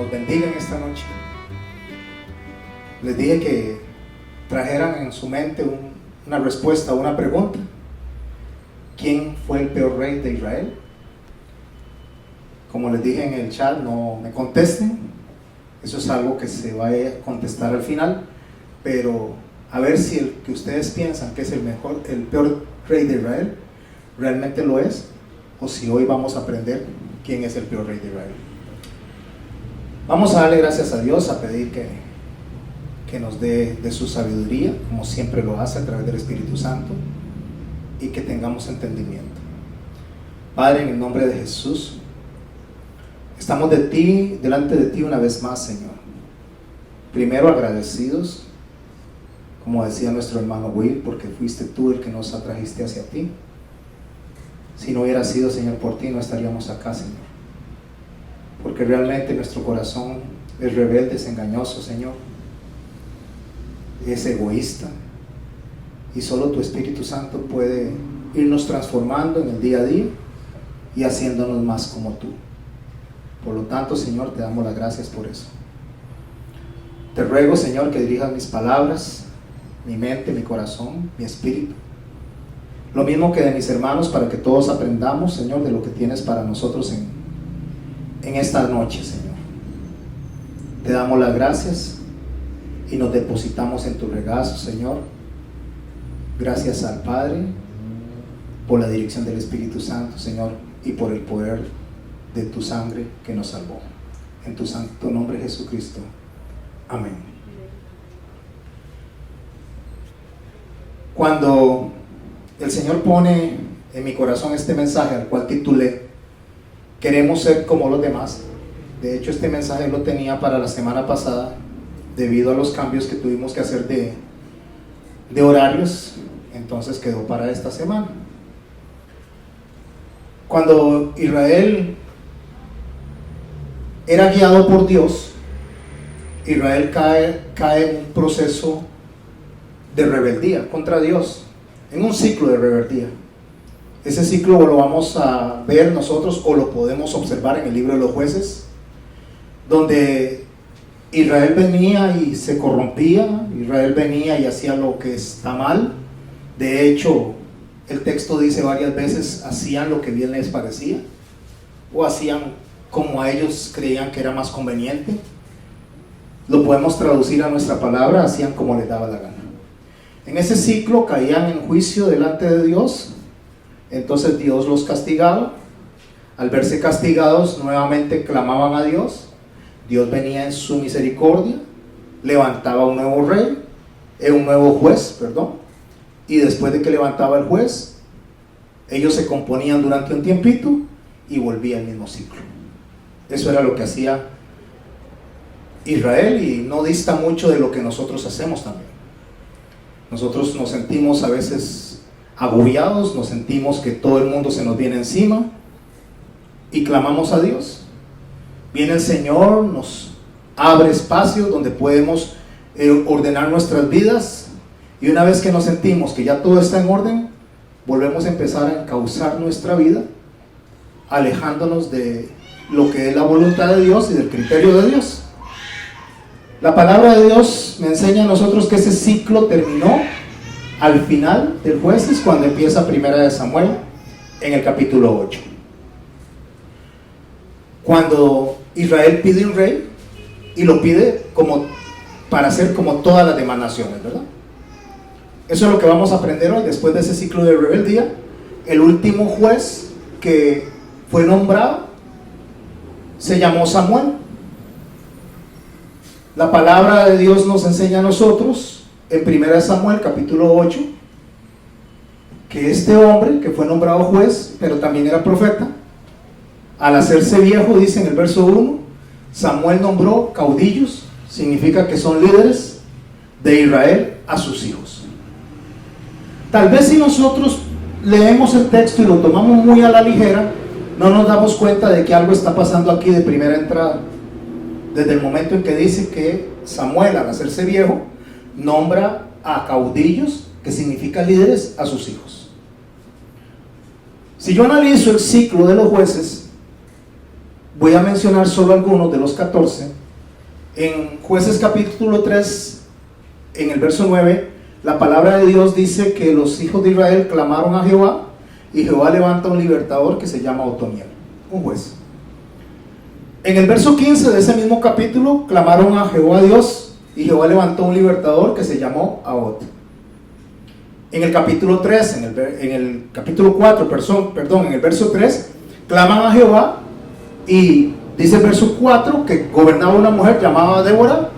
nos bendiga en esta noche. Les dije que trajeran en su mente una respuesta a una pregunta. ¿Quién fue el peor rey de Israel? Como les dije en el chat, no me contesten. Eso es algo que se va a contestar al final. Pero a ver si el que ustedes piensan que es el peor rey de Israel, realmente lo es. O si hoy vamos a aprender quién es el peor rey de Israel. Vamos a darle gracias a Dios, a pedir que nos dé de su sabiduría, como siempre lo hace a través del Espíritu Santo, y que tengamos entendimiento. Padre, en el nombre de Jesús, estamos delante de ti una vez más, Señor. Primero agradecidos, como decía nuestro hermano Will, porque fuiste tú el que nos atrajiste hacia ti. Si no hubiera sido, Señor, por ti, no estaríamos acá, Señor. Porque realmente nuestro corazón es rebelde, es engañoso, Señor. Es egoísta. Y solo tu Espíritu Santo puede irnos transformando en el día a día y haciéndonos más como tú. Por lo tanto, Señor, te damos las gracias por eso. Te ruego, Señor, que dirijas mis palabras, mi mente, mi corazón, mi espíritu. Lo mismo que de mis hermanos, para que todos aprendamos, Señor, de lo que tienes para nosotros en esta noche, Señor. Te damos las gracias y nos depositamos en tu regazo, Señor. Gracias al Padre por la dirección del Espíritu Santo, Señor, y por el poder de tu sangre que nos salvó. En tu santo nombre, Jesucristo. Amén. Cuando el Señor pone en mi corazón este mensaje, al cual titulé "Queremos ser como los demás", de hecho este mensaje lo tenía para la semana pasada, debido a los cambios que tuvimos que hacer de horarios, entonces quedó para esta semana. Cuando Israel era guiado por Dios, Israel cae en un proceso de rebeldía contra Dios, en un ciclo de rebeldía. Ese ciclo lo vamos a ver nosotros, o lo podemos observar en el libro de los Jueces, donde Israel venía y se corrompía, Israel venía y hacía lo que está mal. De hecho, el texto dice varias veces, hacían lo que bien les parecía, o hacían como a ellos creían que era más conveniente. Lo podemos traducir a nuestra palabra, hacían como les daba la gana. En ese ciclo caían en juicio delante de Dios, entonces Dios los castigaba. Al verse castigados, nuevamente clamaban a Dios. Dios venía en su misericordia, levantaba un nuevo rey, un nuevo juez, y después de que levantaba el juez, ellos se componían durante un tiempito y volvía el mismo ciclo. Eso era lo que hacía Israel, y no dista mucho de lo que nosotros hacemos también. Nosotros nos sentimos a veces agobiados, nos sentimos que todo el mundo se nos viene encima y clamamos a Dios. Viene el Señor, nos abre espacios donde podemos ordenar nuestras vidas, y una vez que nos sentimos que ya todo está en orden, volvemos a empezar a encauzar nuestra vida, alejándonos de lo que es la voluntad de Dios y del criterio de Dios. La palabra de Dios me enseña a nosotros que ese ciclo terminó al final del Jueces, cuando empieza Primera de Samuel en el capítulo 8. Cuando Israel pide un rey, y lo pide para ser como todas las demás naciones, ¿verdad? Eso es lo que vamos a aprender hoy. Después de ese ciclo de rebeldía, el último juez que fue nombrado se llamó Samuel. La palabra de Dios nos enseña a nosotros en 1 Samuel capítulo 8 que este hombre que fue nombrado juez, pero también era profeta, al hacerse viejo, dice en el verso 1, Samuel nombró caudillos, significa que son líderes de Israel, a sus hijos. Tal vez si nosotros leemos el texto y lo tomamos muy a la ligera, no nos damos cuenta de que algo está pasando aquí de primera entrada. Desde el momento en que dice que Samuel, al hacerse viejo, nombra a caudillos, que significa líderes, a sus hijos. Si yo analizo el ciclo de los jueces, voy a mencionar solo algunos de los 14 En Jueces capítulo 3, en el verso 9, la palabra de Dios dice que los hijos de Israel clamaron a Jehová, y Jehová levanta un libertador que se llama Otoniel, un juez. En el verso 15 de ese mismo capítulo, clamaron a Jehová Dios, y Jehová levantó un libertador que se llamó Ahot. En el capítulo 3, en el capítulo 4, en el verso 3, claman a Jehová, y dice el verso 4 que gobernaba una mujer llamada Débora,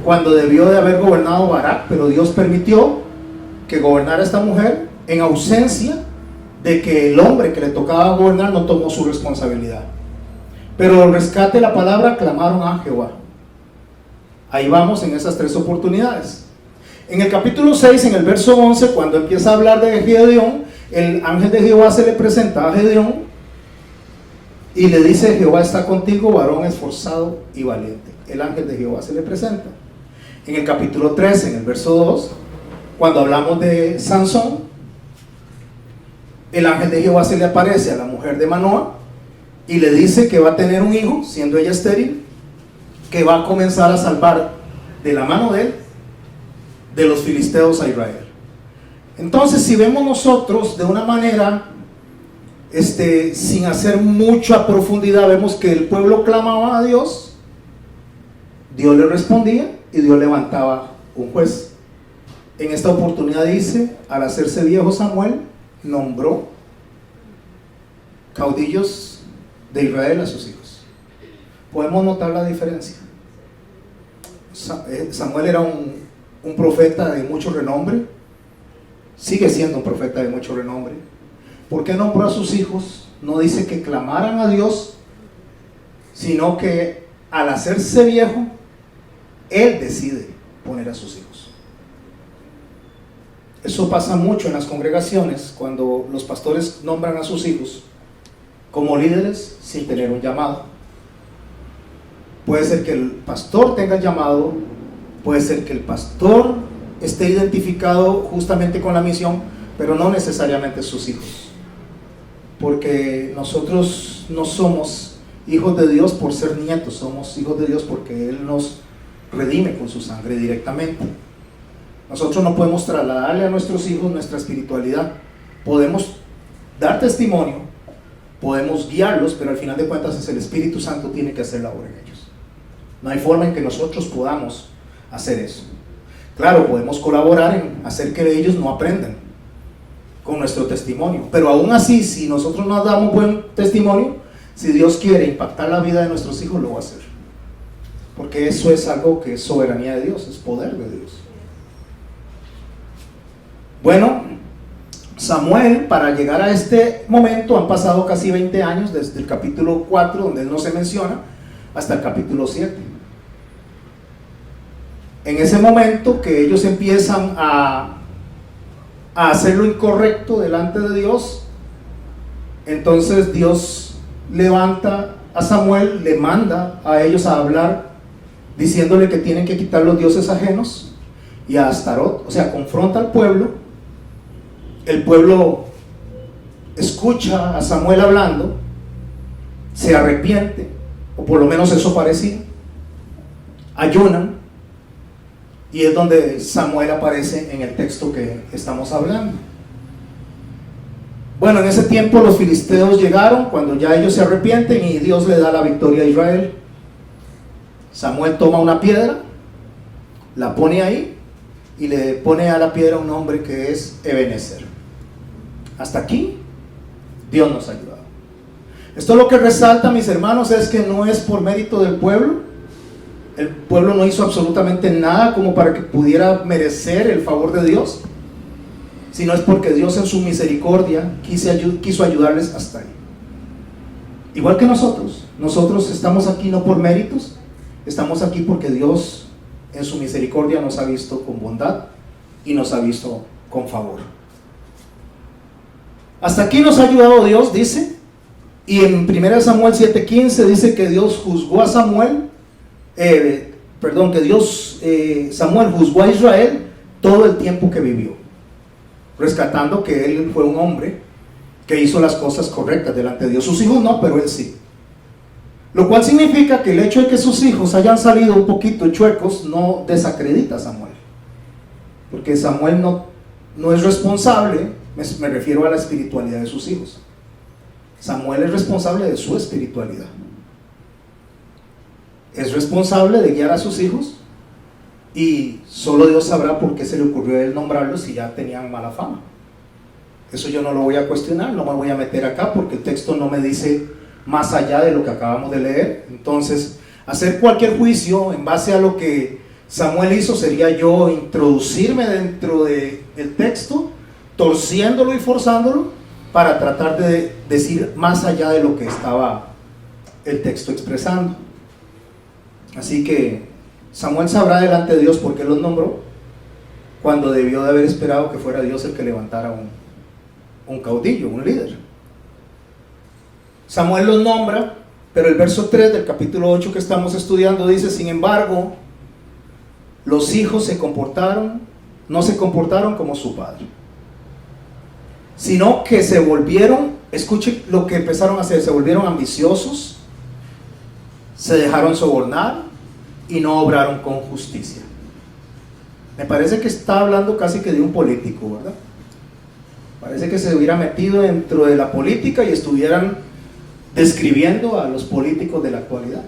cuando debió de haber gobernado Barak, pero Dios permitió que gobernara esta mujer en ausencia de que el hombre que le tocaba gobernar no tomó su responsabilidad. Pero al rescate de la palabra, clamaron a Jehová. Ahí vamos en esas tres oportunidades. En el capítulo 6, en el verso 11, cuando empieza a hablar de Gedeón, el ángel de Jehová se le presenta a Gedeón y le dice: Jehová está contigo, varón esforzado y valiente. El ángel de Jehová se le presenta. En el capítulo 13, en el verso 2, cuando hablamos de Sansón, el ángel de Jehová se le aparece a la mujer de Manoa y le dice que va a tener un hijo, siendo ella estéril, que va a comenzar a salvar de la mano de él, de los filisteos a Israel. Entonces, si vemos nosotros de una manera, sin hacer mucha profundidad, vemos que el pueblo clamaba a Dios, Dios le respondía y Dios levantaba un juez. En esta oportunidad dice: al hacerse viejo Samuel, nombró caudillos de Israel a sus hijos. Podemos notar la diferencia. Samuel era un profeta de mucho renombre, sigue siendo un profeta de mucho renombre. ¿Por qué nombró a sus hijos? No dice que clamaran a Dios, sino que al hacerse viejo, él decide poner a sus hijos. Eso pasa mucho en las congregaciones, cuando los pastores nombran a sus hijos como líderes sin tener un llamado. Puede ser que el pastor tenga llamado, puede ser que el pastor esté identificado justamente con la misión, pero no necesariamente sus hijos. Porque nosotros no somos hijos de Dios por ser nietos, somos hijos de Dios porque Él nos redime con su sangre directamente. Nosotros no podemos trasladarle a nuestros hijos nuestra espiritualidad. Podemos dar testimonio, podemos guiarlos, pero al final de cuentas es el Espíritu Santo tiene que hacer la obra en ellos. No hay forma en que nosotros podamos hacer eso. Claro, podemos colaborar en hacer que ellos no aprendan con nuestro testimonio, pero aún así, si nosotros no damos buen testimonio, si Dios quiere impactar la vida de nuestros hijos, lo va a hacer, porque eso es algo que es soberanía de Dios, es poder de Dios. Bueno, Samuel, para llegar a este momento, han pasado casi 20 años, desde el capítulo 4, donde él no se menciona, hasta el capítulo 7. En ese momento que ellos empiezan a hacer lo incorrecto delante de Dios, entonces Dios levanta a Samuel, le manda a ellos a hablar, diciéndole que tienen que quitar los dioses ajenos y a Astarot. O sea, confronta al pueblo. El pueblo escucha a Samuel hablando, se arrepiente, o por lo menos eso parecía, ayunan, y es donde Samuel aparece en el texto que estamos hablando. Bueno, en ese tiempo los filisteos llegaron, cuando ya ellos se arrepienten, y Dios le da la victoria a Israel. Samuel toma una piedra, la pone ahí, y le pone a la piedra un nombre que es Ebenezer. Hasta aquí Dios nos ha ayudado. Esto lo que resalta, mis hermanos, es que no es por mérito del pueblo. El pueblo no hizo absolutamente nada como para que pudiera merecer el favor de Dios, sino es porque Dios en su misericordia quiso ayudarles hasta ahí. Igual que nosotros estamos aquí no por méritos, estamos aquí porque Dios en su misericordia nos ha visto con bondad y nos ha visto con favor. Hasta aquí nos ha ayudado Dios, dice, y en 1 Samuel 7:15 dice que Dios juzgó a Samuel, Samuel juzgó a Israel todo el tiempo que vivió, rescatando que él fue un hombre que hizo las cosas correctas delante de Dios. Sus hijos no, pero él sí. Lo cual significa que el hecho de que sus hijos hayan salido un poquito chuecos no desacredita a Samuel. Porque Samuel no es responsable, me refiero a la espiritualidad de sus hijos. Samuel es responsable de su espiritualidad. Es responsable de guiar a sus hijos y solo Dios sabrá por qué se le ocurrió a él nombrarlos si ya tenían mala fama. Eso yo no lo voy a cuestionar, no me voy a meter acá porque el texto no me dice más allá de lo que acabamos de leer. Entonces, hacer cualquier juicio en base a lo que Samuel hizo sería yo introducirme dentro del texto, torciéndolo y forzándolo para tratar de decir más allá de lo que estaba el texto expresando. Así que Samuel sabrá delante de Dios por qué los nombró, cuando debió de haber esperado que fuera Dios el que levantara un caudillo, un líder. Samuel los nombra, pero el verso 3 del capítulo 8 que estamos estudiando dice: sin embargo, los hijos no se comportaron como su padre, sino que se volvieron, escuche lo que empezaron a hacer, se volvieron ambiciosos, se dejaron sobornar y no obraron con justicia. Me parece que está hablando casi que de un político, ¿verdad? Parece que se hubiera metido dentro de la política y estuvieran describiendo a los políticos de la actualidad.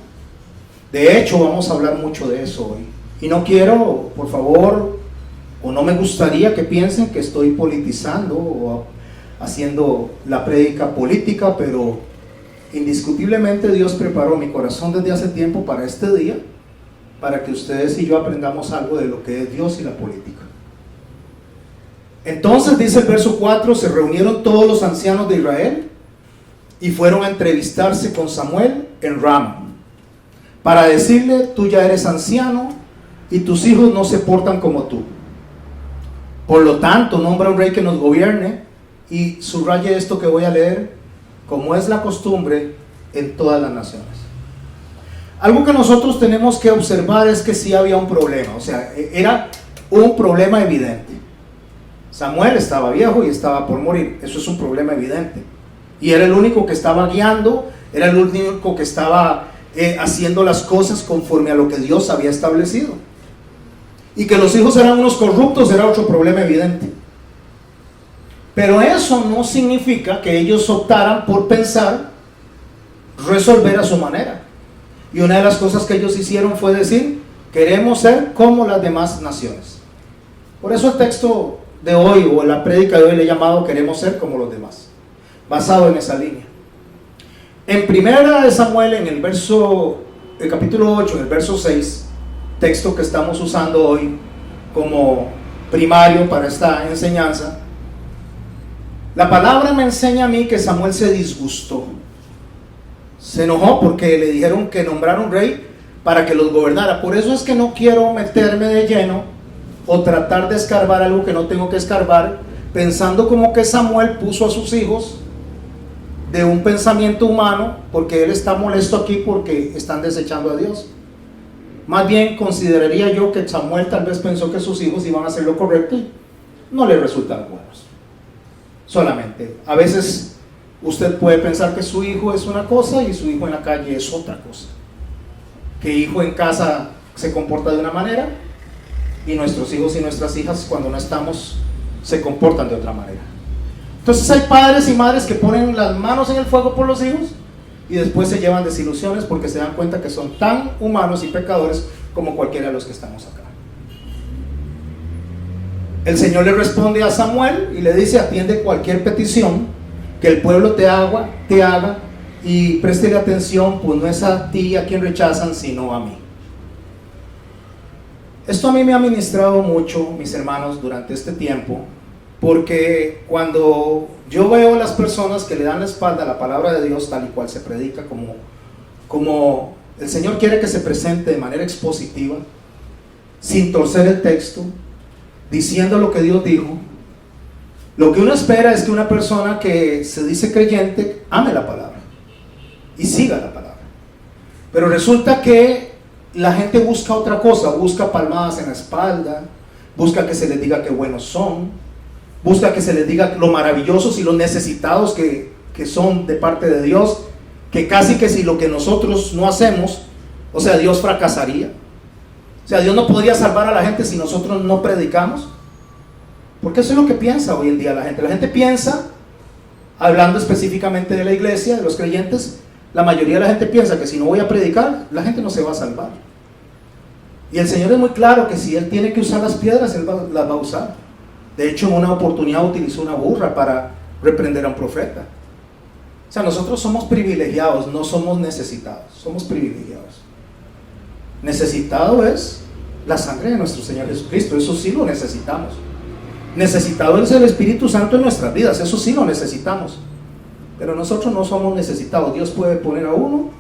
De hecho, vamos a hablar mucho de eso hoy. Y no quiero, por favor, o no me gustaría que piensen que estoy politizando o haciendo la prédica política, pero indiscutiblemente Dios preparó mi corazón desde hace tiempo para este día, para que ustedes y yo aprendamos algo de lo que es Dios y la política. Entonces dice el verso 4: se reunieron todos los ancianos de Israel y fueron a entrevistarse con Samuel en Rama, para decirle: tú ya eres anciano y tus hijos no se portan como tú. Por lo tanto, nombra un rey que nos gobierne. Y subraye esto que voy a leer: como es la costumbre en todas las naciones. Algo que nosotros tenemos que observar es que sí había un problema, o sea, era un problema evidente. Samuel estaba viejo y estaba por morir, eso es un problema evidente. Y era el único que estaba guiando, era el único que estaba haciendo las cosas conforme a lo que Dios había establecido. Y que los hijos eran unos corruptos era otro problema evidente. Pero eso no significa que ellos optaran por pensar resolver a su manera. Y una de las cosas que ellos hicieron fue decir: queremos ser como las demás naciones. Por eso el texto de hoy, o la prédica de hoy, le he llamado queremos ser como los demás, basado en esa línea. En primera de Samuel, en el capítulo 8, en el verso 6, texto que estamos usando hoy como primario para esta enseñanza, la palabra me enseña a mí que Samuel se disgustó, se enojó porque le dijeron que nombrara un rey para que los gobernara. Por eso es que no quiero meterme de lleno o tratar de escarbar algo que no tengo que escarbar, pensando como que Samuel puso a sus hijos de un pensamiento humano porque él está molesto aquí porque están desechando a Dios. Más bien consideraría yo que Samuel tal vez pensó que sus hijos iban a hacer lo correcto y no le resultaron buenos. Solamente, a veces usted puede pensar que su hijo es una cosa y su hijo en la calle es otra cosa. Que hijo en casa se comporta de una manera y nuestros hijos y nuestras hijas cuando no estamos se comportan de otra manera. Entonces hay padres y madres que ponen las manos en el fuego por los hijos y después se llevan desilusiones porque se dan cuenta que son tan humanos y pecadores como cualquiera de los que estamos acá. El Señor le responde a Samuel y le dice: atiende cualquier petición que el pueblo te haga y préstele atención, pues no es a ti a quien rechazan, sino a mí. Esto a mí me ha ministrado mucho, mis hermanos, durante este tiempo, porque cuando yo veo a las personas que le dan la espalda a la palabra de Dios tal y cual se predica, como el Señor quiere que se presente de manera expositiva, sin torcer el texto, diciendo lo que Dios dijo, lo que uno espera es que una persona que se dice creyente ame la palabra y siga la palabra. Pero resulta que la gente busca otra cosa, busca palmadas en la espalda, busca que se les diga qué buenos son, busca que se les diga lo maravillosos y lo necesitados que son de parte de Dios, que casi que si lo que nosotros no hacemos, o sea, Dios fracasaría. O sea, Dios no podría salvar a la gente si nosotros no predicamos. Porque eso es lo que piensa hoy en día la gente. La gente piensa, hablando específicamente de la iglesia, de los creyentes, la mayoría de la gente piensa que si no voy a predicar, la gente no se va a salvar. Y el Señor es muy claro que si Él tiene que usar las piedras, Él las va a usar. De hecho, en una oportunidad utilizó una burra para reprender a un profeta. O sea, nosotros somos privilegiados, no somos necesitados, somos privilegiados. Necesitado es la sangre de nuestro Señor Jesucristo, eso sí lo necesitamos. Necesitado es el Espíritu Santo en nuestras vidas, eso sí lo necesitamos. Pero nosotros no somos necesitados. Dios puede poner a uno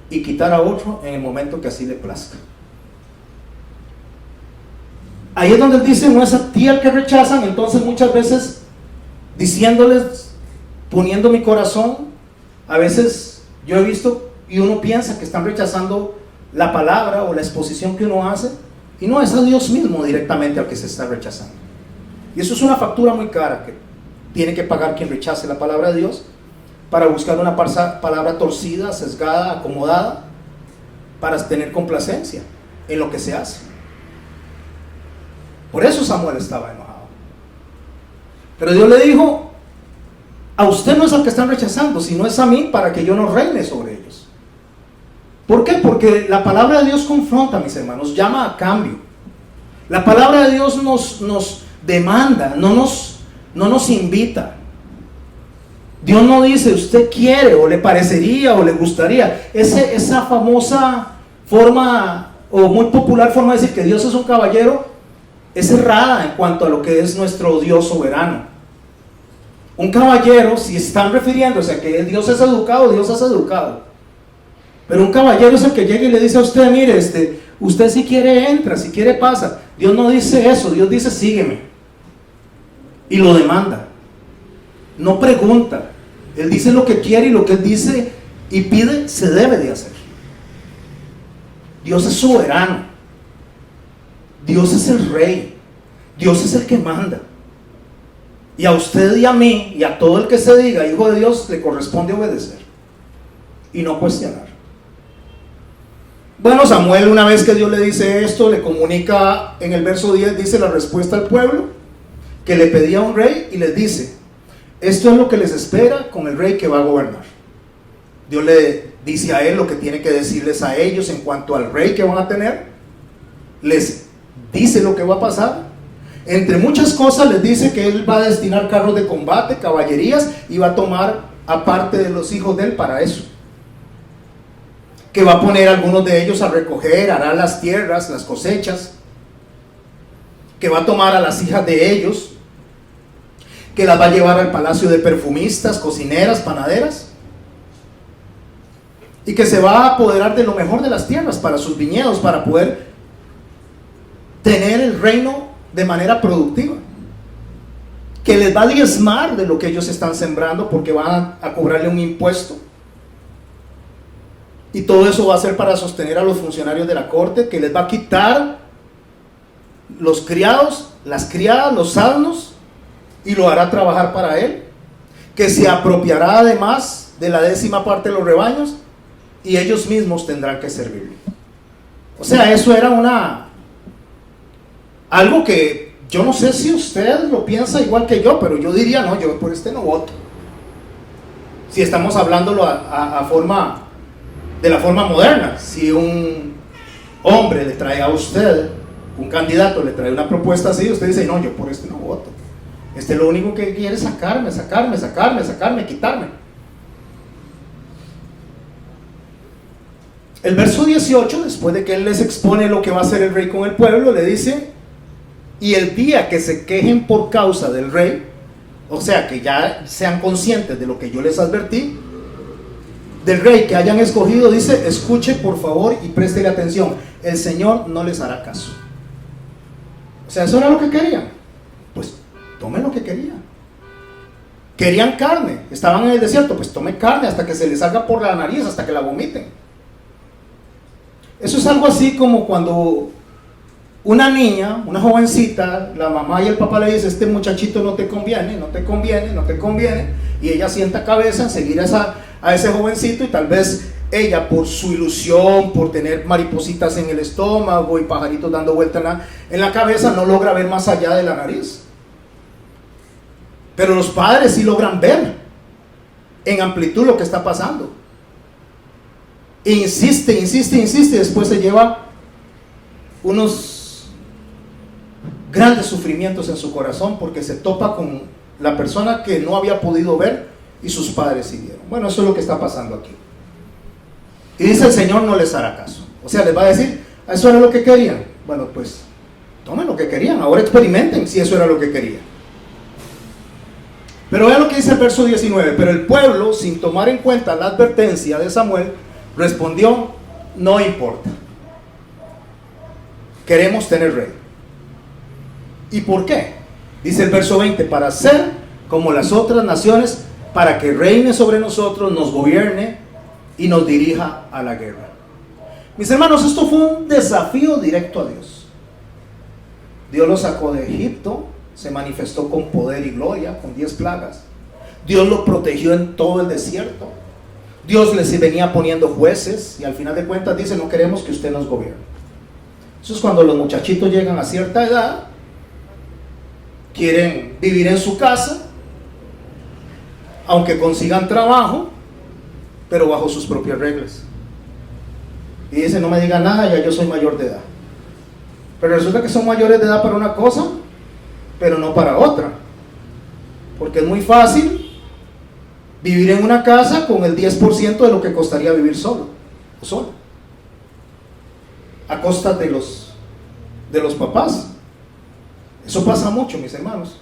y quitar a otro en el momento que así le plazca. Ahí es donde Él dice, no es a ti el que rechazan. Entonces muchas veces diciéndoles, poniendo mi corazón, a veces yo he visto y uno piensa que están rechazando la palabra o la exposición que uno hace, y no, es a Dios mismo directamente al que se está rechazando. Y eso es una factura muy cara que tiene que pagar quien rechace la palabra de Dios para buscar una palabra torcida, sesgada, acomodada, para tener complacencia en lo que se hace. Por eso Samuel estaba enojado. Pero Dios le dijo, a usted no es al que están rechazando, sino es a mí, para que yo no reine sobre ellos. ¿Por qué? Porque la palabra de Dios confronta, mis hermanos, llama a cambio. La palabra de Dios nos demanda, no nos invita. Dios no dice, usted quiere, o le parecería, o le gustaría. Esa famosa forma, o muy popular forma de decir que Dios es un caballero, es errada en cuanto a lo que es nuestro Dios soberano. Un caballero, si están refiriéndose a que Dios es educado, Dios es educado. Pero un caballero es el que llega y le dice a usted, mire, usted si quiere entra, si quiere pasa. Dios no dice eso, Dios dice sígueme. Y lo demanda. No pregunta. Él dice lo que quiere, y lo que Él dice y pide se debe de hacer. Dios es soberano. Dios es el rey. Dios es el que manda. Y a usted y a mí y a todo el que se diga hijo de Dios le corresponde obedecer y no cuestionar. Bueno, Samuel, una vez que Dios le dice esto, le comunica en el verso 10, dice la respuesta al pueblo, que le pedía un rey, y les dice, esto es lo que les espera con el rey que va a gobernar. Dios le dice a él lo que tiene que decirles a ellos en cuanto al rey que van a tener, les dice lo que va a pasar. Entre muchas cosas les dice que él va a destinar carros de combate, caballerías, y va a tomar aparte de los hijos de él para eso. Que va a poner a algunos de ellos a recoger, hará las tierras, las cosechas. Que va a tomar a las hijas de ellos, que las va a llevar al palacio de perfumistas, cocineras, panaderas. Y que se va a apoderar de lo mejor de las tierras para sus viñedos, para poder tener el reino de manera productiva. Que les va a diezmar de lo que ellos están sembrando, porque van a cobrarle un impuesto. Y todo eso va a ser para sostener a los funcionarios de la corte, que les va a quitar los criados, las criadas, los asnos, y lo hará trabajar para él. Que se apropiará además de la 10ª parte de los rebaños, y ellos mismos tendrán que servirle. O sea, eso era algo que yo no sé si usted lo piensa igual que yo, pero yo diría, no, yo por este no voto. Si estamos hablándolo de la forma moderna, si un hombre le trae a usted, un candidato le trae una propuesta así, usted dice, no, yo por este no voto. Este lo único que quiere es sacarme, quitarme. El verso 18, después de que él les expone lo que va a hacer el rey con el pueblo, le dice, y el día que se quejen por causa del rey, o sea, que ya sean conscientes de lo que yo les advertí, del rey que hayan escogido, dice, escuche por favor y préstele atención, el Señor no les hará caso. O sea, eso era lo que querían. Pues tomen lo que querían. Querían carne, estaban en el desierto, pues tomen carne hasta que se les salga por la nariz, hasta que la vomiten. Eso es algo así como cuando una niña, una jovencita, la mamá y el papá le dicen, este muchachito no te conviene, y ella sienta cabeza en seguir a ese jovencito y tal vez ella, por su ilusión, por tener maripositas en el estómago y pajaritos dando vuelta en la cabeza, no logra ver más allá de la nariz. Pero los padres sí logran ver en amplitud lo que está pasando. Insiste, después se lleva unos grandes sufrimientos en su corazón porque se topa con la persona que no había podido ver y sus padres sí vieron. Bueno, eso es lo que está pasando aquí. Y dice el Señor no les hará caso. O sea, les va a decir, ¿eso era lo que querían? Bueno, pues tomen lo que querían, ahora experimenten si eso era lo que querían. Pero vean lo que dice el verso 19. Pero el pueblo, sin tomar en cuenta la advertencia de Samuel, respondió, no importa. Queremos tener rey. ¿Y por qué? Dice el verso 20, para ser como las otras naciones, para que reine sobre nosotros, nos gobierne y nos dirija a la guerra. Mis hermanos, esto fue un desafío directo a Dios. Dios lo sacó de Egipto, se manifestó con poder y gloria, con 10 plagas. Dios lo protegió en todo el desierto. Dios les venía poniendo jueces y al final de cuentas dice, no queremos que usted nos gobierne. Eso es cuando los muchachitos llegan a cierta edad, quieren vivir en su casa, aunque consigan trabajo, pero bajo sus propias reglas. Y dice, no me diga nada, ya yo soy mayor de edad. Pero resulta que son mayores de edad para una cosa, pero no para otra. Porque es muy fácil vivir en una casa con el 10% de lo que costaría vivir solo o sola, a costa de los papás. Eso pasa mucho, mis hermanos.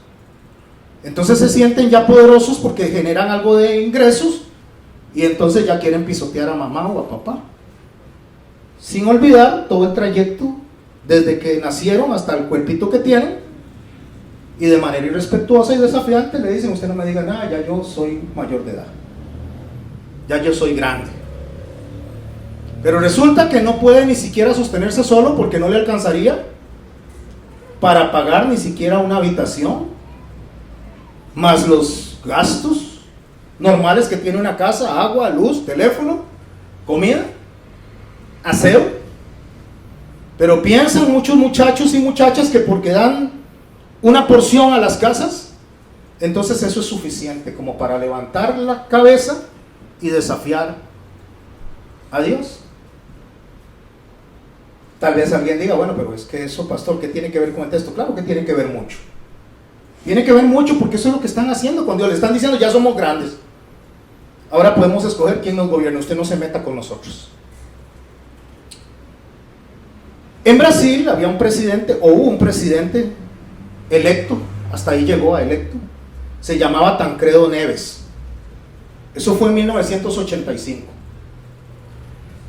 Entonces se sienten ya poderosos porque generan algo de ingresos y entonces ya quieren pisotear a mamá o a papá, sin olvidar todo el trayecto desde que nacieron hasta el cuerpito que tienen. Y de manera irrespetuosa y desafiante le dicen, usted no me diga nada, ya yo soy mayor de edad, ya yo soy grande. Pero resulta que no puede ni siquiera sostenerse solo porque no le alcanzaría para pagar ni siquiera una habitación, más los gastos normales que tiene una casa, agua, luz, teléfono, comida, aseo. Pero piensan muchos muchachos y muchachas que porque dan una porción a las casas, entonces eso es suficiente como para levantar la cabeza y desafiar a Dios. Tal vez alguien diga, bueno, pero es que eso, pastor, ¿qué tiene que ver con el texto? Claro que tiene que ver mucho. Tiene que ver mucho porque eso es lo que están haciendo con Dios. Le están diciendo, ya somos grandes, ahora podemos escoger quién nos gobierna, usted no se meta con nosotros. En Brasil había un presidente, o hubo un presidente electo, hasta ahí llegó a electo, se llamaba Tancredo Neves. Eso fue en 1985.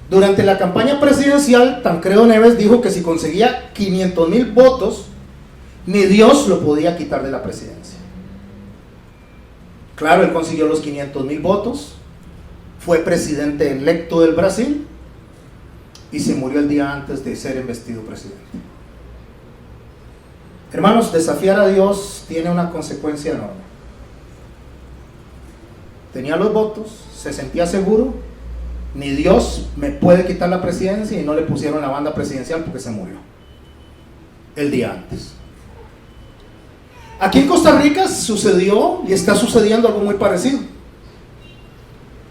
Durante la campaña presidencial, Tancredo Neves dijo que si conseguía 500,000 votos, ni Dios lo podía quitar de la presidencia. Claro, él consiguió los 500,000 votos, fue presidente electo del Brasil y se murió el día antes de ser investido presidente. Hermanos, desafiar a Dios tiene una consecuencia enorme. Tenía los votos, se sentía seguro, ni Dios me puede quitar la presidencia, y no le pusieron la banda presidencial porque se murió el día antes. Aquí en Costa Rica sucedió y está sucediendo algo muy parecido.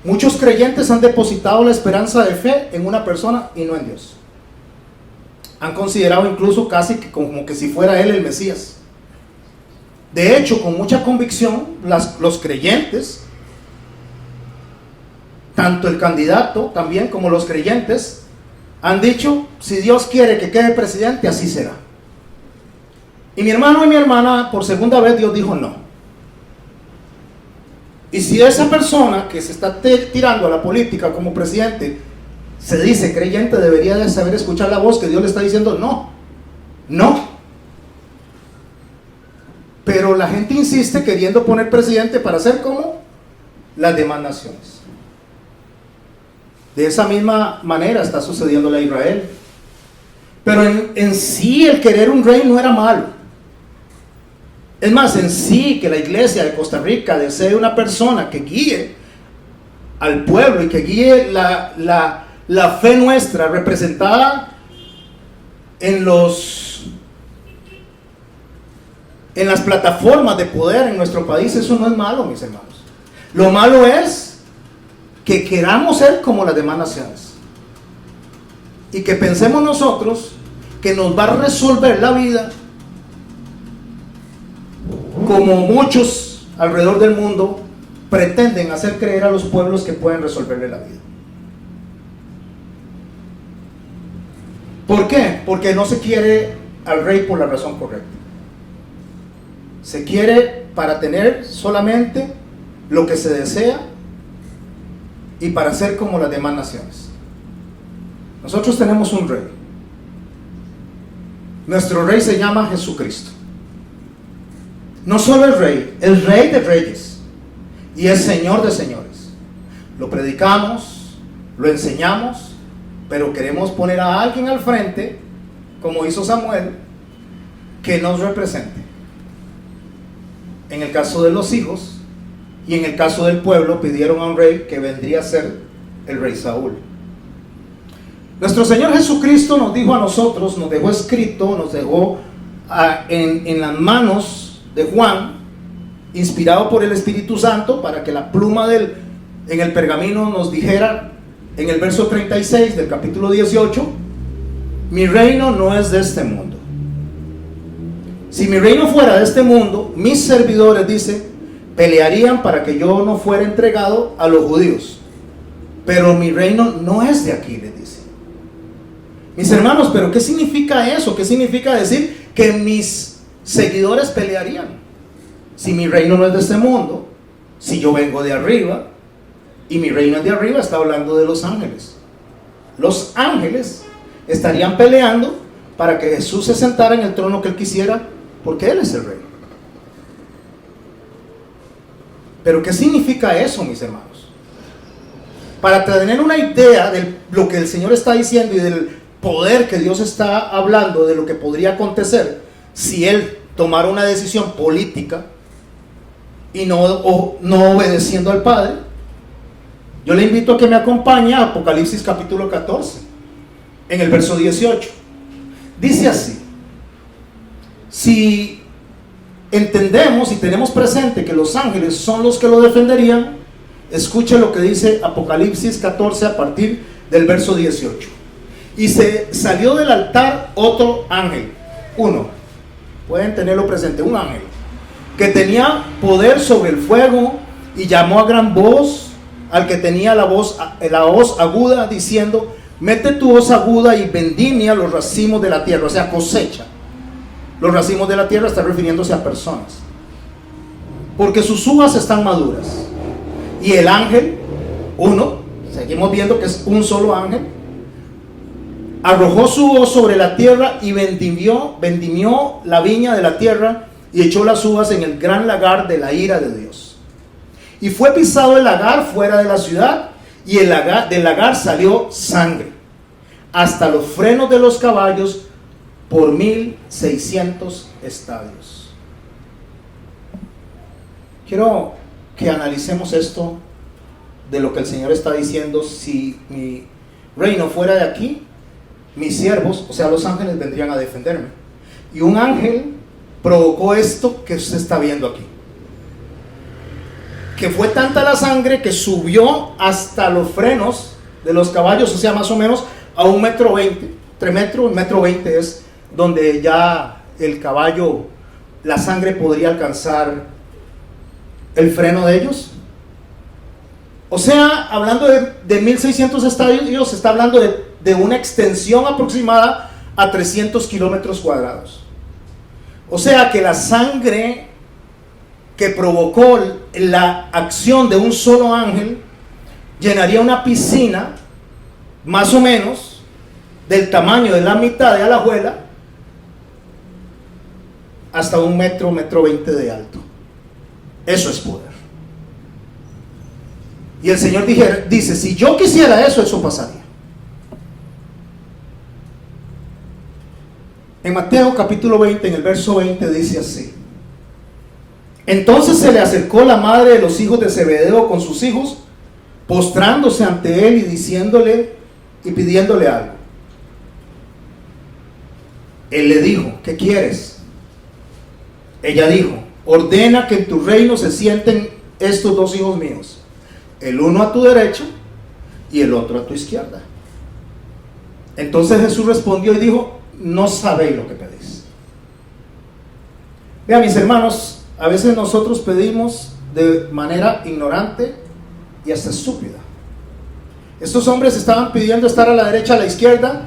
Muchos creyentes han depositado la esperanza de fe en una persona y no en Dios. Han considerado incluso casi que como que si fuera él el Mesías. De hecho, con mucha convicción, los creyentes, tanto el candidato también como los creyentes, han dicho, si Dios quiere que quede presidente, así será. Y mi hermano y mi hermana, por segunda vez Dios dijo no. Y si esa persona que se está tirando a la política como presidente se dice creyente, debería de saber escuchar la voz que Dios le está diciendo no, no. Pero la gente insiste queriendo poner presidente para ser como las demás naciones. De esa misma manera está sucediendo a Israel. Pero en sí el querer un rey no era malo. Es más, en sí que la iglesia de Costa Rica desee una persona que guíe al pueblo y que guíe la fe nuestra representada en las plataformas de poder en nuestro país. Eso no es malo, mis hermanos. Lo malo es que queramos ser como las demás naciones y que pensemos nosotros que nos va a resolver la vida como muchos alrededor del mundo pretenden hacer creer a los pueblos que pueden resolverle la vida. ¿Por qué? Porque no se quiere al rey por la razón correcta. Se quiere para tener solamente lo que se desea y para ser como las demás naciones. Nosotros tenemos un rey. Nuestro rey se llama Jesucristo. No solo es rey de reyes y es Señor de señores. Lo predicamos, lo enseñamos, pero queremos poner a alguien al frente, como hizo Samuel, que nos represente. En el caso de los hijos y en el caso del pueblo, pidieron a un rey que vendría a ser el rey Saúl. Nuestro Señor Jesucristo nos dijo a nosotros, nos dejó escrito, nos dejó en las manos de Juan, inspirado por el Espíritu Santo, para que la pluma en el pergamino nos dijera, en el verso 36 del capítulo 18, mi reino no es de este mundo. Si mi reino fuera de este mundo, mis servidores, dice, pelearían para que yo no fuera entregado a los judíos. Pero mi reino no es de aquí, les dice. Mis hermanos, pero ¿qué significa eso? ¿Qué significa decir que mis seguidores pelearían? Si mi reino no es de este mundo, si yo vengo de arriba, y mi reino es de arriba, está hablando de los ángeles. Los ángeles estarían peleando para que Jesús se sentara en el trono que él quisiera, porque él es el rey. Pero ¿qué significa eso, mis hermanos? Para tener una idea de lo que el Señor está diciendo y del poder que Dios está hablando, de lo que podría acontecer si él tomara una decisión política y no obedeciendo al Padre, yo le invito a que me acompañe a Apocalipsis capítulo 14, en el verso 18. Dice así: si entendemos y tenemos presente que los ángeles son los que lo defenderían, escuche lo que dice Apocalipsis 14 a partir del verso 18. Y se salió del altar otro ángel, uno, pueden tenerlo presente, un ángel, que tenía poder sobre el fuego, y llamó a gran voz al que tenía la voz aguda, diciendo: mete tu voz aguda y vendimia los racimos de la tierra, o sea, cosecha. Los racimos de la tierra está refiriéndose a personas, porque sus uvas están maduras. Y el ángel, uno, seguimos viendo que es un solo ángel, arrojó su voz sobre la tierra y vendimió la viña de la tierra y echó las uvas en el gran lagar de la ira de Dios. Y fue pisado el lagar fuera de la ciudad, y del lagar salió sangre hasta los frenos de los caballos por 1600 estadios. Quiero que analicemos esto de lo que el Señor está diciendo. Si mi reino fuera de aquí, mis siervos, o sea los ángeles, vendrían a defenderme. Y un ángel provocó esto que usted está viendo aquí, que fue tanta la sangre que subió hasta los frenos de los caballos, o sea, más o menos a 1,20 metros, 3 metros, 1,20 metros es donde ya el caballo, la sangre podría alcanzar el freno de ellos. O sea, hablando de 1600 estadios, se está hablando de una extensión aproximada a 300 kilómetros cuadrados. O sea que la sangre que provocó la acción de un solo ángel llenaría una piscina más o menos del tamaño de la mitad de Alajuela, hasta 1 metro, 1,20 metros de alto. Eso es poder. Y el Señor dice: si yo quisiera eso, eso pasaría. En Mateo capítulo 20, en el verso 20, dice así: entonces se le acercó la madre de los hijos de Zebedeo con sus hijos, postrándose ante él y diciéndole y pidiéndole algo. Él le dijo: ¿qué quieres? Ella dijo: ordena que en tu reino se sienten estos dos hijos míos, el uno a tu derecha y el otro a tu izquierda. Entonces Jesús respondió y dijo: no sabéis lo que pedís. Vean, mis hermanos, a veces nosotros pedimos de manera ignorante y hasta estúpida. Estos hombres estaban pidiendo estar a la derecha, a la izquierda,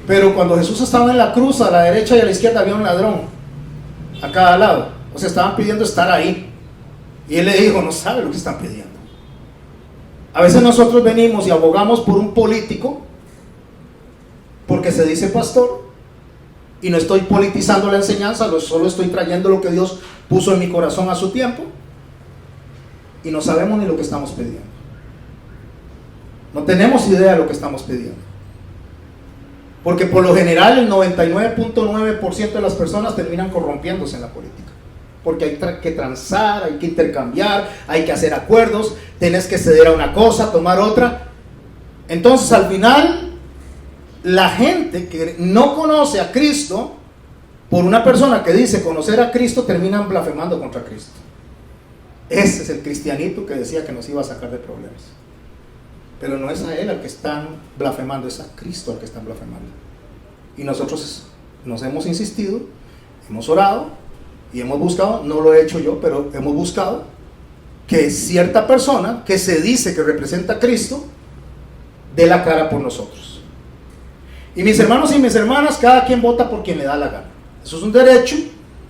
pero cuando Jesús estaba en la cruz, a la derecha y a la izquierda había un ladrón a cada lado. O sea, estaban pidiendo estar ahí. Y él le dijo: no sabe lo que están pidiendo. A veces nosotros venimos y abogamos por un político porque se dice pastor, y no estoy politizando la enseñanza, solo estoy trayendo lo que Dios puso en mi corazón a su tiempo, y no sabemos ni lo que estamos pidiendo. No tenemos idea de lo que estamos pidiendo, porque por lo general el 99.9% de las personas terminan corrompiéndose en la política, porque hay que transar, hay que intercambiar, hay que hacer acuerdos, tienes que ceder a una cosa, tomar otra. Entonces al final la gente que no conoce a Cristo, por una persona que dice conocer a Cristo, terminan blasfemando contra Cristo. Ese es el cristianito que decía que nos iba a sacar de problemas. Pero no es a él al que están blasfemando, es a Cristo al que están blasfemando. Y nosotros nos hemos insistido, hemos orado y hemos buscado, no lo he hecho yo, pero hemos buscado que cierta persona que se dice que representa a Cristo dé la cara por nosotros. Y mis hermanos y mis hermanas, cada quien vota por quien le da la gana. Eso es un derecho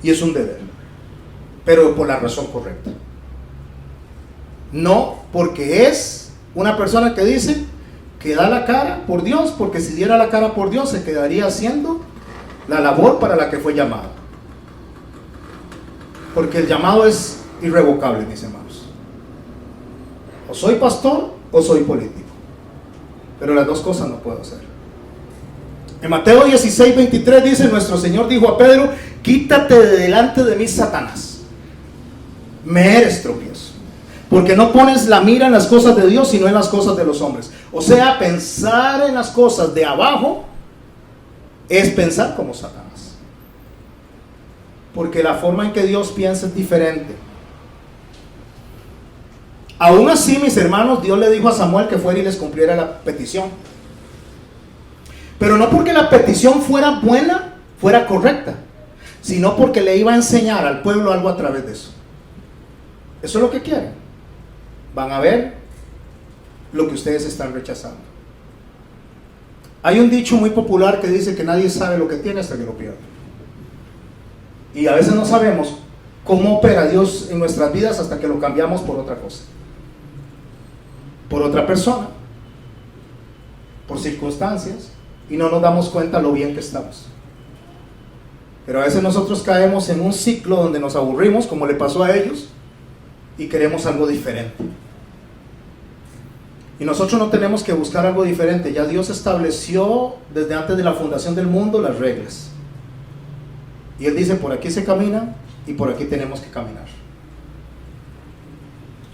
y es un deber, pero por la razón correcta. No porque es una persona que dice que da la cara por Dios, porque si diera la cara por Dios se quedaría haciendo la labor para la que fue llamado. Porque el llamado es irrevocable, mis hermanos. O soy pastor o soy político, pero las dos cosas no puedo hacer. En Mateo 16:23 dice: nuestro Señor dijo a Pedro: quítate de delante de mí, Satanás, me eres tropiezo, porque no pones la mira en las cosas de Dios, sino en las cosas de los hombres. O sea, pensar en las cosas de abajo es pensar como Satanás, porque la forma en que Dios piensa es diferente. Aún así, mis hermanos, Dios le dijo a Samuel que fuera y les cumpliera la petición, pero no porque la petición fuera buena, fuera correcta, sino porque le iba a enseñar al pueblo algo a través de eso. Eso es lo que quieren. Van a ver lo que ustedes están rechazando. Hay un dicho muy popular que dice que nadie sabe lo que tiene hasta que lo pierde. Y a veces no sabemos cómo opera Dios en nuestras vidas hasta que lo cambiamos por otra cosa, por otra persona, por circunstancias, y no nos damos cuenta lo bien que estamos. Pero a veces nosotros caemos en un ciclo donde nos aburrimos, como le pasó a ellos, y queremos algo diferente. Y nosotros no tenemos que buscar algo diferente. Ya Dios estableció desde antes de la fundación del mundo las reglas, y Él dice: por aquí se camina y por aquí tenemos que caminar.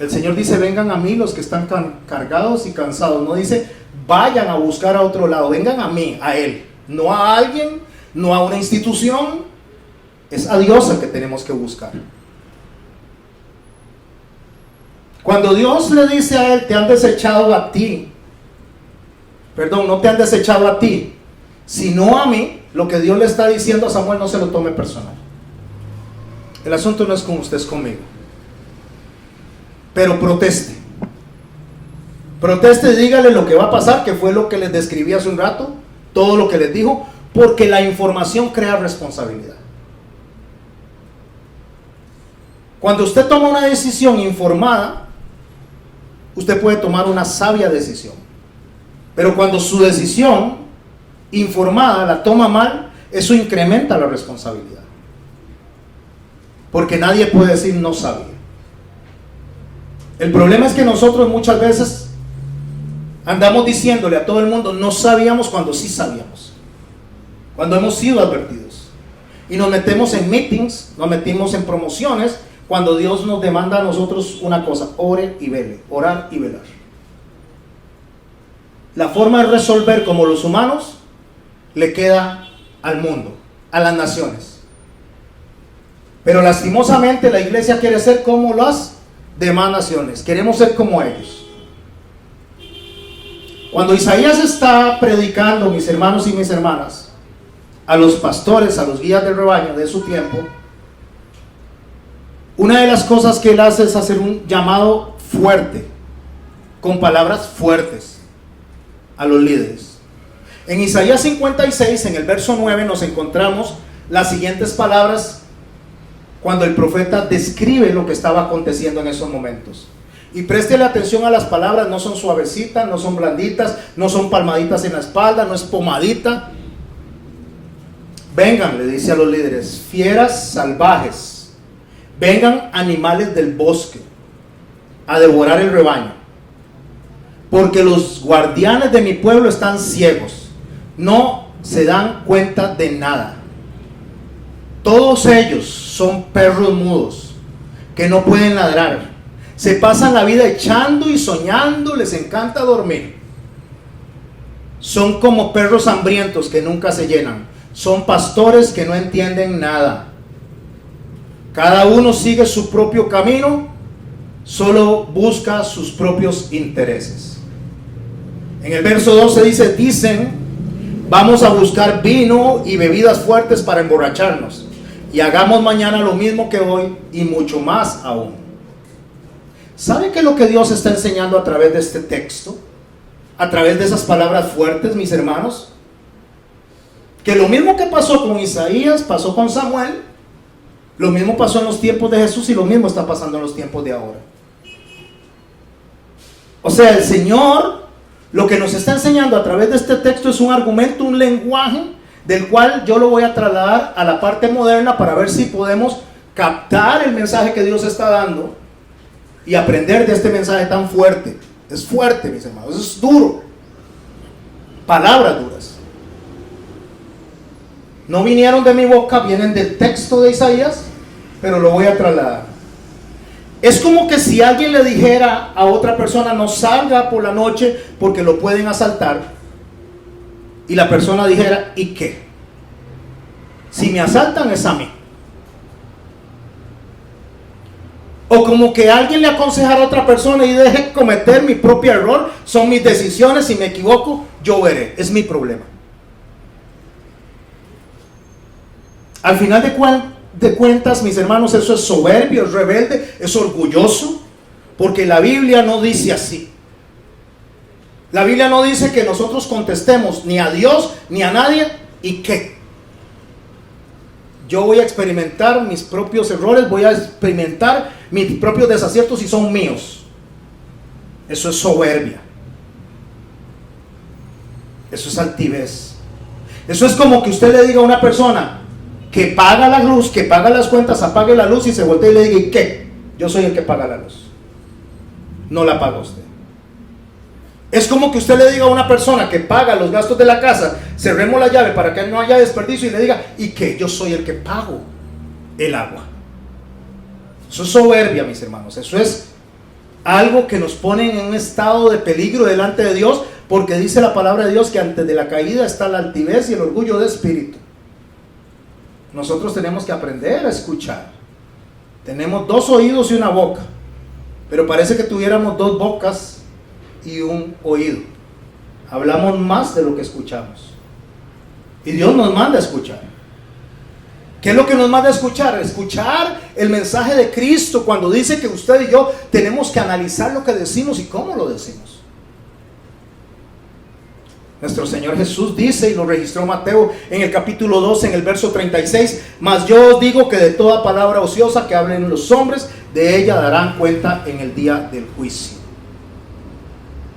El Señor dice: vengan a mí los que están cargados y cansados. No dice: vayan a buscar a otro lado. Vengan a mí, a Él, no a alguien, no a una institución. Es a Dios al que tenemos que buscar. Cuando Dios le dice a él: te han desechado a ti, perdón, no te han desechado a ti, sino a mí, lo que Dios le está diciendo a Samuel, no se lo tome personal. El asunto no es con usted, es conmigo. Pero proteste y dígale lo que va a pasar, que fue lo que les describí hace un rato, todo lo que les dijo, porque la información crea responsabilidad. Cuando usted toma una decisión informada, usted puede tomar una sabia decisión. Pero cuando su decisión informada la toma mal, eso incrementa la responsabilidad. Porque nadie puede decir no sabía. El problema es que nosotros muchas veces andamos diciéndole a todo el mundo no sabíamos, cuando sí sabíamos, cuando hemos sido advertidos, y nos metemos en meetings, nos metimos en promociones, cuando Dios nos demanda a nosotros una cosa: ore y vele, orar y velar. la forma de resolver como los humanos le queda al mundo, a las naciones. Pero lastimosamente la iglesia quiere ser como las demás naciones. Queremos ser como ellos. Cuando Isaías está predicando, mis hermanos y mis hermanas, a los pastores, a los guías del rebaño de su tiempo, una de las cosas que él hace es hacer un llamado fuerte, con palabras fuertes a los líderes. En Isaías 56, en el verso 9, nos encontramos las siguientes palabras cuando el profeta describe lo que estaba aconteciendo en esos momentos. Y préstele atención a las palabras, no son suavecitas, no son blanditas, no son palmaditas en la espalda, no es pomadita. Vengan, le dice a los líderes, fieras salvajes, vengan animales del bosque a devorar el rebaño, porque los guardianes de mi pueblo están ciegos, no se dan cuenta de nada. Todos ellos son perros mudos que no pueden ladrar. Se pasan la vida echando y soñando, les encanta dormir. Son como perros hambrientos que nunca se llenan. Son pastores que no entienden nada. Cada uno sigue su propio camino, solo busca sus propios intereses. En el verso 12 dicen, vamos a buscar vino y bebidas fuertes para emborracharnos, y hagamos mañana lo mismo que hoy y mucho más aún. ¿Sabe qué es lo que Dios está enseñando a través de este texto? A través de esas palabras fuertes, mis hermanos. Que lo mismo que pasó con Isaías, pasó con Samuel. Lo mismo pasó en los tiempos de Jesús y lo mismo está pasando en los tiempos de ahora. O sea, el Señor lo que nos está enseñando a través de este texto es un argumento, un lenguaje del cual yo lo voy a trasladar a la parte moderna para ver si podemos captar el mensaje que Dios está dando y aprender de este mensaje tan fuerte. Es fuerte, mis hermanos, es duro. Palabras duras. No vinieron de mi boca, vienen del texto de Isaías, pero lo voy a trasladar. Es como que si alguien le dijera a otra persona, no salga por la noche porque lo pueden asaltar, y la persona dijera, ¿y qué? Si me asaltan es a mí. O como que alguien le aconsejara a otra persona y deje cometer mi propio error, son mis decisiones, si me equivoco, yo veré, es mi problema. Al final de cuentas, mis hermanos, eso es soberbio, es rebelde, es orgulloso, porque la Biblia no dice así. La Biblia no dice que nosotros contestemos ni a Dios ni a nadie, ¿y qué? Yo voy a experimentar mis propios errores, voy a experimentar mis propios desaciertos y son míos. Eso es soberbia. Eso es altivez. Eso es como que usted le diga a una persona que paga la luz, que paga las cuentas, apague la luz y se voltea y le diga, ¿y qué? Yo soy el que paga la luz. No la paga usted. Es como que usted le diga a una persona que paga los gastos de la casa, cerremos la llave para que no haya desperdicio, y le diga, ¿y qué? Yo soy el que pago el agua. Eso es soberbia, mis hermanos. Eso es algo que nos pone en un estado de peligro delante de Dios, porque dice la palabra de Dios que antes de la caída está la altivez y el orgullo de espíritu. Nosotros tenemos que aprender a escuchar. Tenemos 2 oídos y una boca, pero parece que tuviéramos 2 bocas y un oído. Hablamos más de lo que escuchamos, y Dios nos manda a escuchar. ¿Qué es lo que nos manda a escuchar? Escuchar el mensaje de Cristo, cuando dice que usted y yo tenemos que analizar lo que decimos y cómo lo decimos. Nuestro Señor Jesús dice, y lo registró Mateo en el capítulo 12, en el verso 36, mas yo os digo que de toda palabra ociosa que hablen los hombres, de ella darán cuenta en el día del juicio.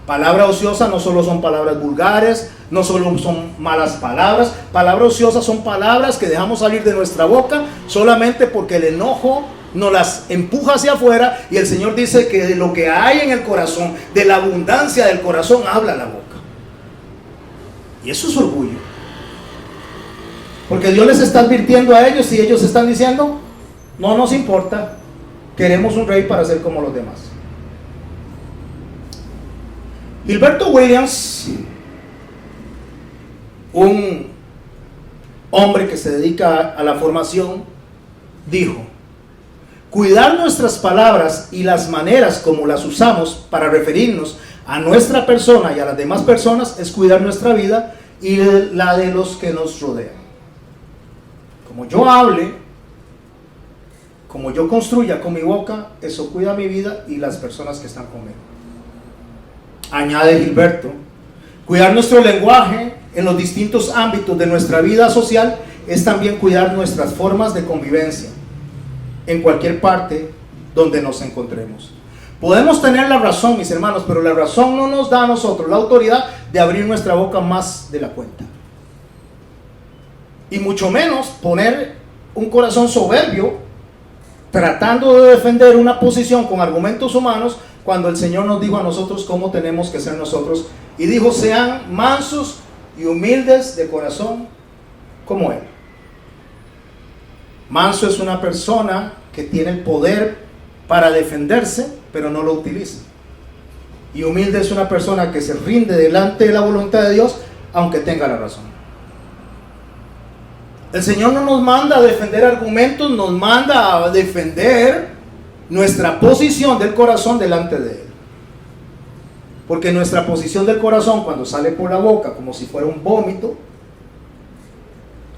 Palabra ociosa no solo son palabras vulgares, no solo son malas palabras. Palabras ociosas son palabras que dejamos salir de nuestra boca solamente porque el enojo nos las empuja hacia afuera, y el Señor dice que de lo que hay en el corazón, de la abundancia del corazón, habla la boca. Y eso es orgullo, porque Dios les está advirtiendo a ellos, y ellos están diciendo, no nos importa, queremos un rey para ser como los demás. Gilberto Williams, un hombre que se dedica a la formación, dijo: cuidar nuestras palabras y las maneras como las usamos para referirnos a nuestra persona y a las demás personas es cuidar nuestra vida y la de los que nos rodean. Como yo hable, como yo construya con mi boca, eso cuida mi vida y las personas que están conmigo. Añade Gilberto: cuidar nuestro lenguaje en los distintos ámbitos de nuestra vida social es también cuidar nuestras formas de convivencia en cualquier parte donde nos encontremos. Podemos tener la razón, mis hermanos, pero la razón no nos da a nosotros la autoridad de abrir nuestra boca más de la cuenta. Y mucho menos poner un corazón soberbio tratando de defender una posición con argumentos humanos, cuando el Señor nos dijo a nosotros cómo tenemos que ser nosotros, y dijo: sean mansos y humildes de corazón como Él. Manso es una persona que tiene el poder para defenderse, pero no lo utiliza. Y humilde es una persona que se rinde delante de la voluntad de Dios, aunque tenga la razón. El Señor no nos manda a defender argumentos, nos manda a defender nuestra posición del corazón delante de Él. Porque nuestra posición del corazón, cuando sale por la boca como si fuera un vómito,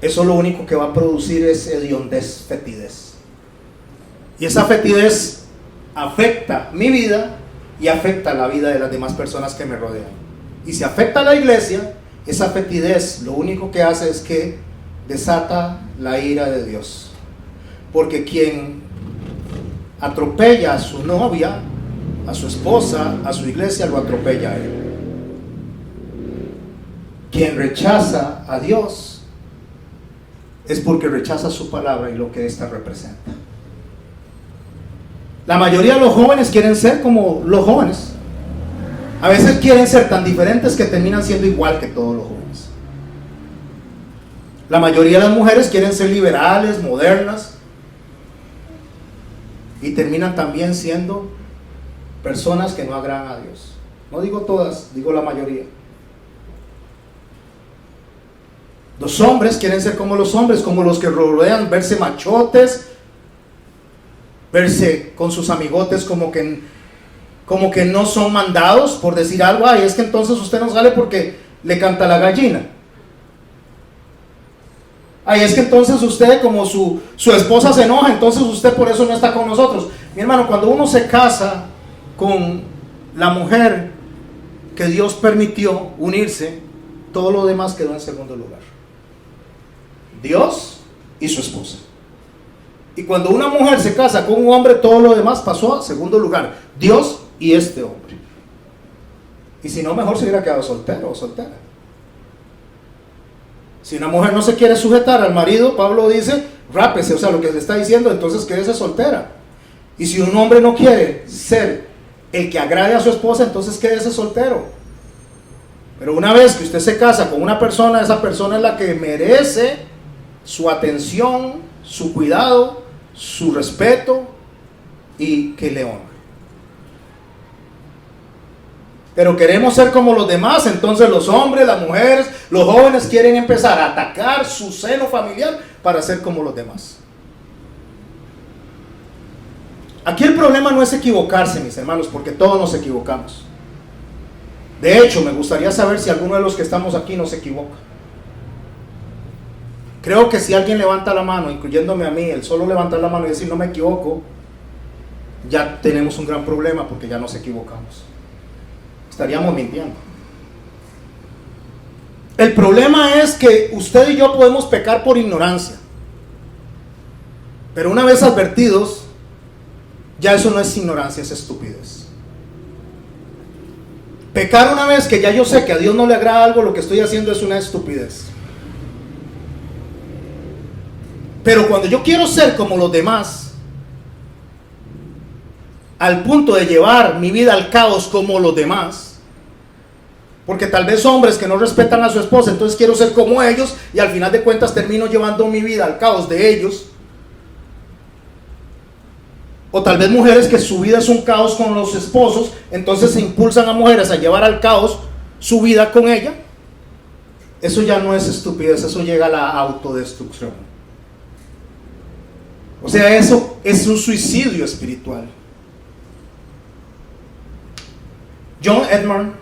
eso lo único que va a producir es hediondez, fetidez. Y esa fetidez afecta mi vida y afecta la vida de las demás personas que me rodean. Y si afecta a la iglesia, esa fetidez lo único que hace es que desata la ira de Dios. Porque quien atropella a su novia, a su esposa, a su iglesia, lo atropella a Él. Quien rechaza a Dios es porque rechaza su palabra y lo que ésta representa. La mayoría de los jóvenes quieren ser como los jóvenes. A veces quieren ser tan diferentes que terminan siendo igual que todos los jóvenes. La mayoría de las mujeres quieren ser liberales, modernas, y terminan también siendo personas que no agradan a Dios. No digo todas, digo la mayoría. Los hombres quieren ser como los hombres, como los que rodean, verse machotes, verse con sus amigotes como que no son mandados, por decir algo. Ay, es que entonces usted no sale porque le canta la gallina. Ay, es que entonces usted, como su esposa se enoja, entonces usted por eso no está con nosotros. Mi hermano, cuando uno se casa con la mujer que Dios permitió unirse, todo lo demás quedó en segundo lugar. Dios y su esposa. Y cuando una mujer se casa con un hombre, todo lo demás pasó a segundo lugar. Dios y este hombre. Y si no, mejor se hubiera quedado soltero o soltera. Si una mujer no se quiere sujetar al marido, Pablo dice: rápese, o sea, lo que le está diciendo, entonces quédese soltera. Y si un hombre no quiere ser el que agrade a su esposa, entonces quédese soltero. Pero una vez que usted se casa con una persona, esa persona es la que merece su atención, su cuidado, su respeto y que le honre. Pero queremos ser como los demás, entonces los hombres, las mujeres, los jóvenes quieren empezar a atacar su seno familiar para ser como los demás. Aquí el problema no es equivocarse, mis hermanos, porque todos nos equivocamos. De hecho, me gustaría saber si alguno de los que estamos aquí no se equivoca. Creo que si alguien levanta la mano, incluyéndome a mí, el solo levantar la mano y decir no me equivoco, ya tenemos un gran problema porque ya nos equivocamos. Estaríamos mintiendo. El problema es que usted y yo podemos pecar por ignorancia. Pero una vez advertidos, ya eso no es ignorancia, es estupidez. Pecar una vez que ya yo sé que a Dios no le agrada algo, lo que estoy haciendo es una estupidez. Pero cuando yo quiero ser como los demás, al punto de llevar mi vida al caos como los demás, porque tal vez hombres que no respetan a su esposa, entonces quiero ser como ellos y al final de cuentas termino llevando mi vida al caos de ellos. O tal vez mujeres que su vida es un caos con los esposos, entonces se impulsan a mujeres a llevar al caos su vida con ella. Eso ya no es estupidez, eso llega a la autodestrucción. O sea, eso es un suicidio espiritual. John Edmund,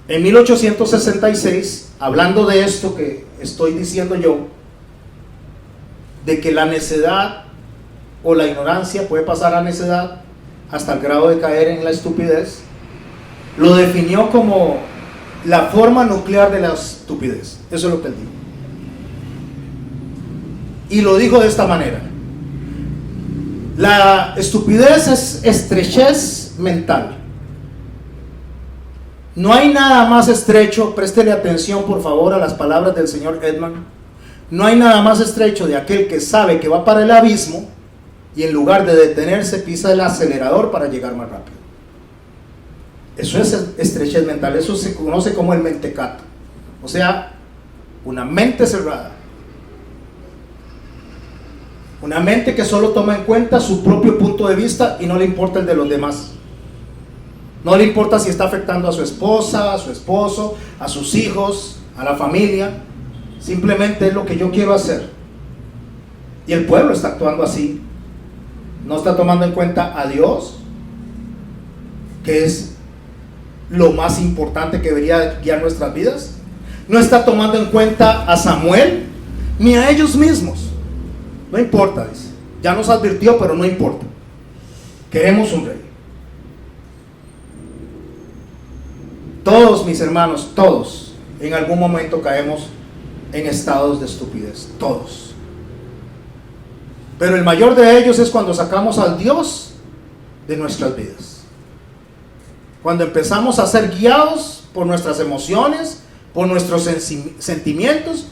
en 1866, hablando de esto que estoy diciendo yo, de que la necedad o la ignorancia puede pasar a necedad hasta el grado de caer en la estupidez, lo definió como la forma nuclear de la estupidez. Eso es lo que él dijo. Y lo dijo de esta manera: la estupidez es estrechez mental. No hay nada más estrecho, préstele atención por favor a las palabras del señor Edmund. No hay nada más estrecho de aquel que sabe que va para el abismo y en lugar de detenerse pisa el acelerador para llegar más rápido. Eso es estrechez mental, eso se conoce como el mentecato. O sea, una mente cerrada. Una mente que solo toma en cuenta su propio punto de vista y no le importa el de los demás. No le importa si está afectando a su esposa, a su esposo, a sus hijos, a la familia. Simplemente es lo que yo quiero hacer. Y el pueblo está actuando así. No está tomando en cuenta a Dios, que es lo más importante que debería guiar nuestras vidas. No está tomando en cuenta a Samuel, ni a ellos mismos. No importa, dice. Ya nos advirtió, pero no importa. Queremos un rey. Todos, mis hermanos, todos, en algún momento caemos en estados de estupidez. Todos. Pero el mayor de ellos es cuando sacamos al Dios de nuestras vidas. Cuando empezamos a ser guiados por nuestras emociones, por nuestros sentimientos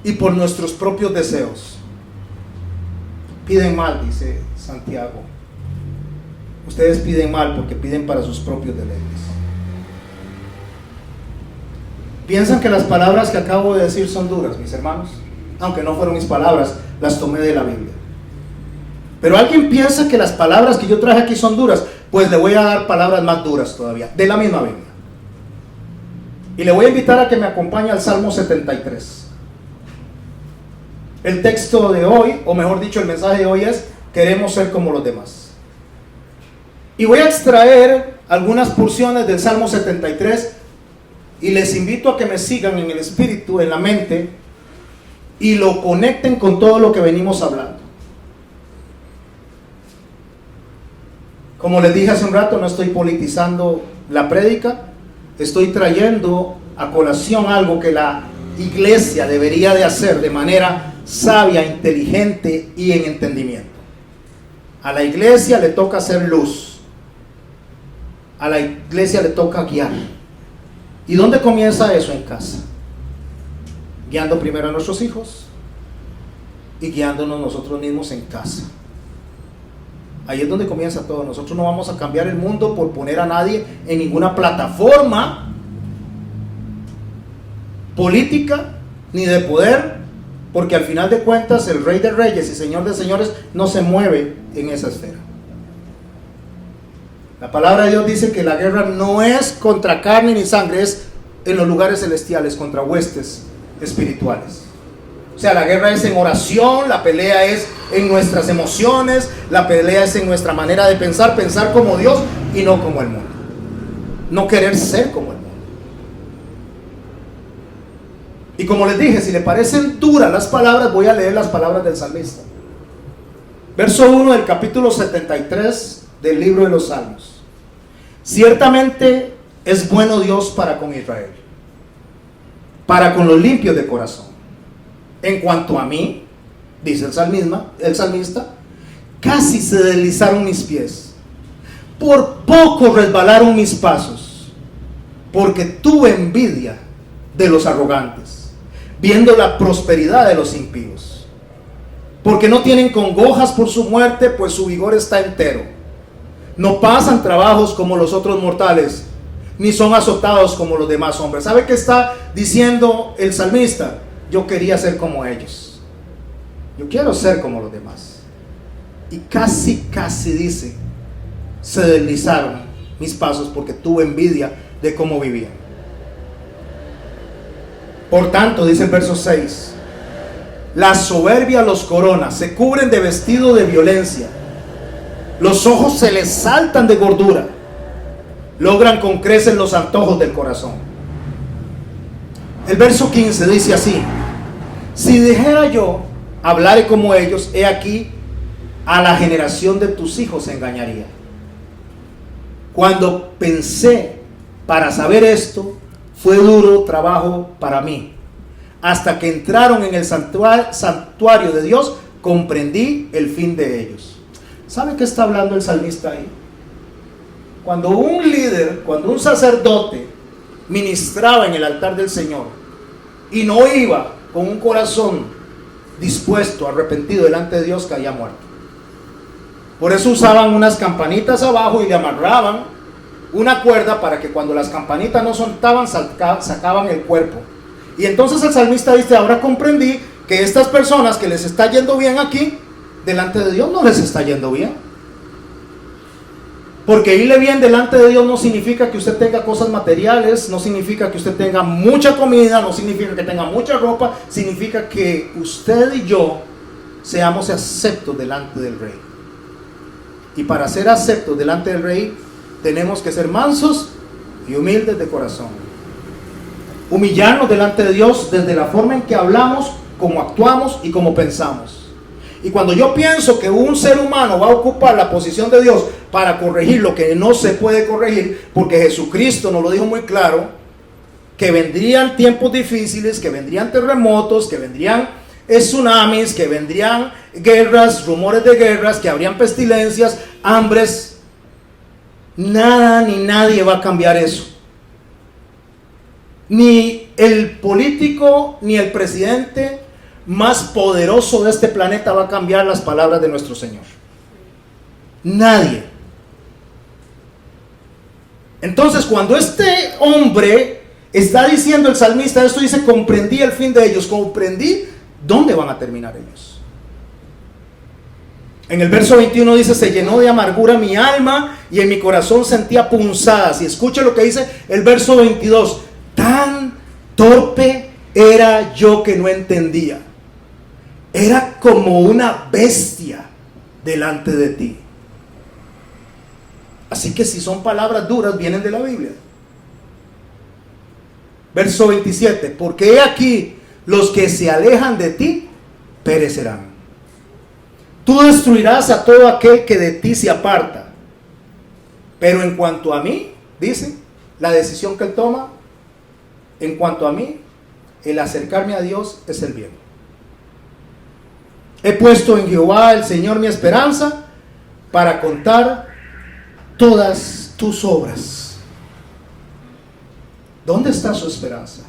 y por nuestros propios deseos. Piden mal, dice Santiago. Ustedes piden mal porque piden para sus propios deleites. ¿Piensan que las palabras que acabo de decir son duras, mis hermanos? Aunque no fueron mis palabras, las tomé de la Biblia. Pero alguien piensa que las palabras que yo traje aquí son duras, pues le voy a dar palabras más duras todavía, de la misma Biblia. Y le voy a invitar a que me acompañe al Salmo 73. El texto de hoy, o mejor dicho, el mensaje de hoy es: queremos ser como los demás. Y voy a extraer algunas porciones del Salmo 73 y les invito a que me sigan en el espíritu, en la mente, y lo conecten con todo lo que venimos hablando. Como les dije hace un rato, no estoy politizando la prédica, estoy trayendo a colación algo que la iglesia debería de hacer de manera sabia, inteligente y en entendimiento. A la iglesia le toca hacer luz, a la iglesia le toca guiar. ¿Y dónde comienza eso? En casa, guiando primero a nuestros hijos y guiándonos nosotros mismos en casa. Ahí es donde comienza todo. Nosotros no vamos a cambiar el mundo por poner a nadie en ninguna plataforma política ni de poder, porque al final de cuentas el Rey de Reyes y Señor de Señores no se mueve en esa esfera. La palabra de Dios dice que la guerra no es contra carne ni sangre, es en los lugares celestiales, contra huestes espirituales. O sea, la guerra es en oración, la pelea es en nuestras emociones, la pelea es en nuestra manera de pensar, pensar como Dios y no como el mundo. No querer ser como el mundo. Y como les dije, si le parecen duras las palabras, voy a leer las palabras del salmista. Verso 1 del capítulo 73 del libro de los Salmos. Ciertamente es bueno Dios para con Israel, para con los limpios de corazón. En cuanto a mí, dice el salmista, casi se deslizaron mis pies, por poco resbalaron mis pasos, porque tuve envidia de los arrogantes, viendo la prosperidad de los impíos, porque no tienen congojas por su muerte, pues su vigor está entero. No pasan trabajos como los otros mortales, ni son azotados como los demás hombres. ¿Sabe qué está diciendo el salmista? Yo quería ser como ellos. Yo quiero ser como los demás. y casi dice, se deslizaron mis pasos porque tuve envidia de cómo vivían. Por tanto, dice el verso 6, la soberbia los corona, se cubren de vestido de violencia, los ojos se les saltan de gordura, logran con creces los antojos del corazón. El verso 15 dice así: si dijera yo, hablaré como ellos, he aquí, a la generación de tus hijos engañaría. Cuando pensé para saber esto, fue duro trabajo para mí. Hasta que entraron en el santuario de Dios, comprendí el fin de ellos. ¿Sabe qué está hablando el salmista ahí? Cuando un líder, cuando un sacerdote ministraba en el altar del Señor y no iba con un corazón dispuesto, arrepentido delante de Dios, caía muerto. Por eso usaban unas campanitas abajo y le amarraban una cuerda para que cuando las campanitas no sonaban, sacaban el cuerpo. Y entonces el salmista dice: ahora comprendí que estas personas que les está yendo bien aquí, delante de Dios no les está yendo bien. Porque irle bien delante de Dios no significa que usted tenga cosas materiales, no significa que usted tenga mucha comida, no significa que tenga mucha ropa, significa que usted y yo seamos aceptos delante del Rey. Y para ser aceptos delante del Rey, tenemos que ser mansos y humildes de corazón. Humillarnos delante de Dios desde la forma en que hablamos, cómo actuamos y cómo pensamos. Y cuando yo pienso que un ser humano va a ocupar la posición de Dios para corregir lo que no se puede corregir, porque Jesucristo nos lo dijo muy claro, que vendrían tiempos difíciles, que vendrían terremotos, que vendrían tsunamis, que vendrían guerras, rumores de guerras, que habrían pestilencias, hambres. Nada ni nadie va a cambiar eso. Ni el político ni el presidente más poderoso de este planeta va a cambiar las palabras de nuestro Señor. Nadie. Entonces, cuando este hombre está diciendo, el salmista, esto dice: comprendí el fin de ellos, comprendí dónde van a terminar ellos. En el verso 21 dice: se llenó de amargura mi alma y en mi corazón sentía punzadas. Y escuche lo que dice el verso 22: tan torpe era yo que no entendía. Era como una bestia delante de ti. Así que si son palabras duras, vienen de la Biblia. Verso 27: porque he aquí, los que se alejan de ti perecerán. Tú destruirás a todo aquel que de ti se aparta. Pero en cuanto a mí, dice, la decisión que él toma, en cuanto a mí, el acercarme a Dios es el bien. He puesto en Jehová el Señor mi esperanza para contar todas tus obras. ¿Dónde está su esperanza?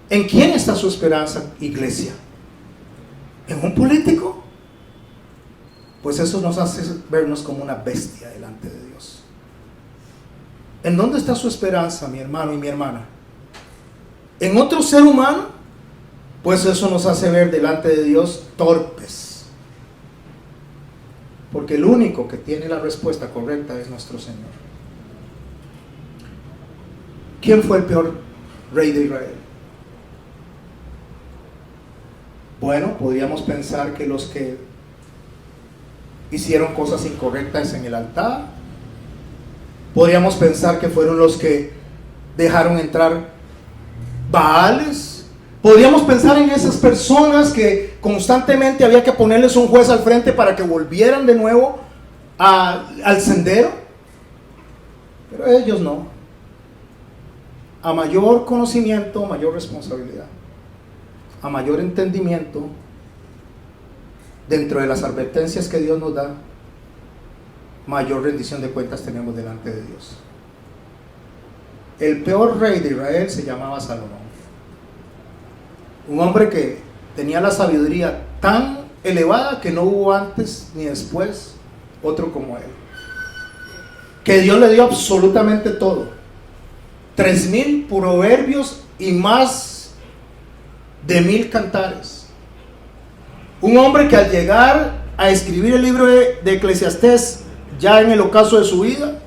¿En quién está su esperanza, iglesia? ¿En un político? Pues eso nos hace vernos como una bestia delante de Dios. ¿En dónde está su esperanza, mi hermano y mi hermana? ¿En otro ser humano? Pues eso nos hace ver delante de Dios torpes. Porque el único que tiene la respuesta correcta es nuestro Señor. ¿Quién fue el peor rey de Israel? Bueno, podríamos pensar que los que hicieron cosas incorrectas en el altar, podríamos pensar que fueron los que dejaron entrar Baales. Podríamos pensar en esas personas que constantemente había que ponerles un juez al frente para que volvieran de nuevo al sendero. Pero ellos no. A mayor conocimiento, mayor responsabilidad. A mayor entendimiento, dentro de las advertencias que Dios nos da, mayor rendición de cuentas tenemos delante de Dios. El peor rey de Israel se llamaba Salomón. Un hombre que tenía la sabiduría tan elevada que no hubo antes ni después otro como él. Que Dios le dio absolutamente todo. 3,000 proverbios y más de 1,000 cantares. Un hombre que al llegar a escribir el libro de Eclesiastés ya en el ocaso de su vida,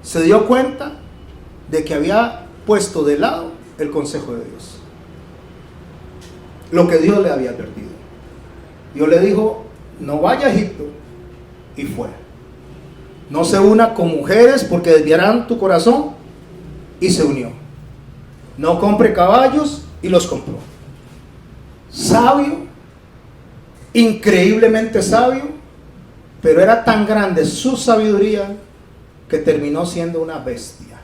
se dio cuenta de que había puesto de lado el consejo de Dios, lo que Dios le había advertido. Dios le dijo: no vaya a Egipto, y fue. No se una con mujeres porque desviarán tu corazón, y se unió. No compre caballos, y los compró. Sabio, increíblemente sabio, pero era tan grande su sabiduría que terminó siendo una bestia,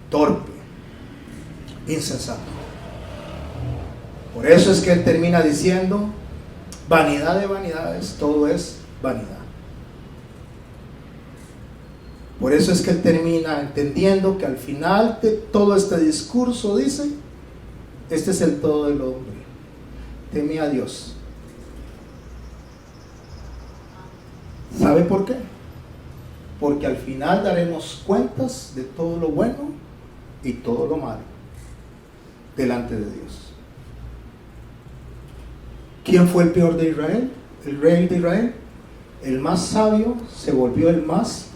torpe, insensato. Por eso es que él termina diciendo: vanidad de vanidades, todo es vanidad. Por eso es que él termina entendiendo que al final de todo este discurso dice: este es el todo del hombre, teme a Dios. ¿Sabe por qué? Porque al final daremos cuentas de todo lo bueno y todo lo malo delante de Dios. ¿Quién fue el peor de Israel? El rey de Israel. El más sabio se volvió el más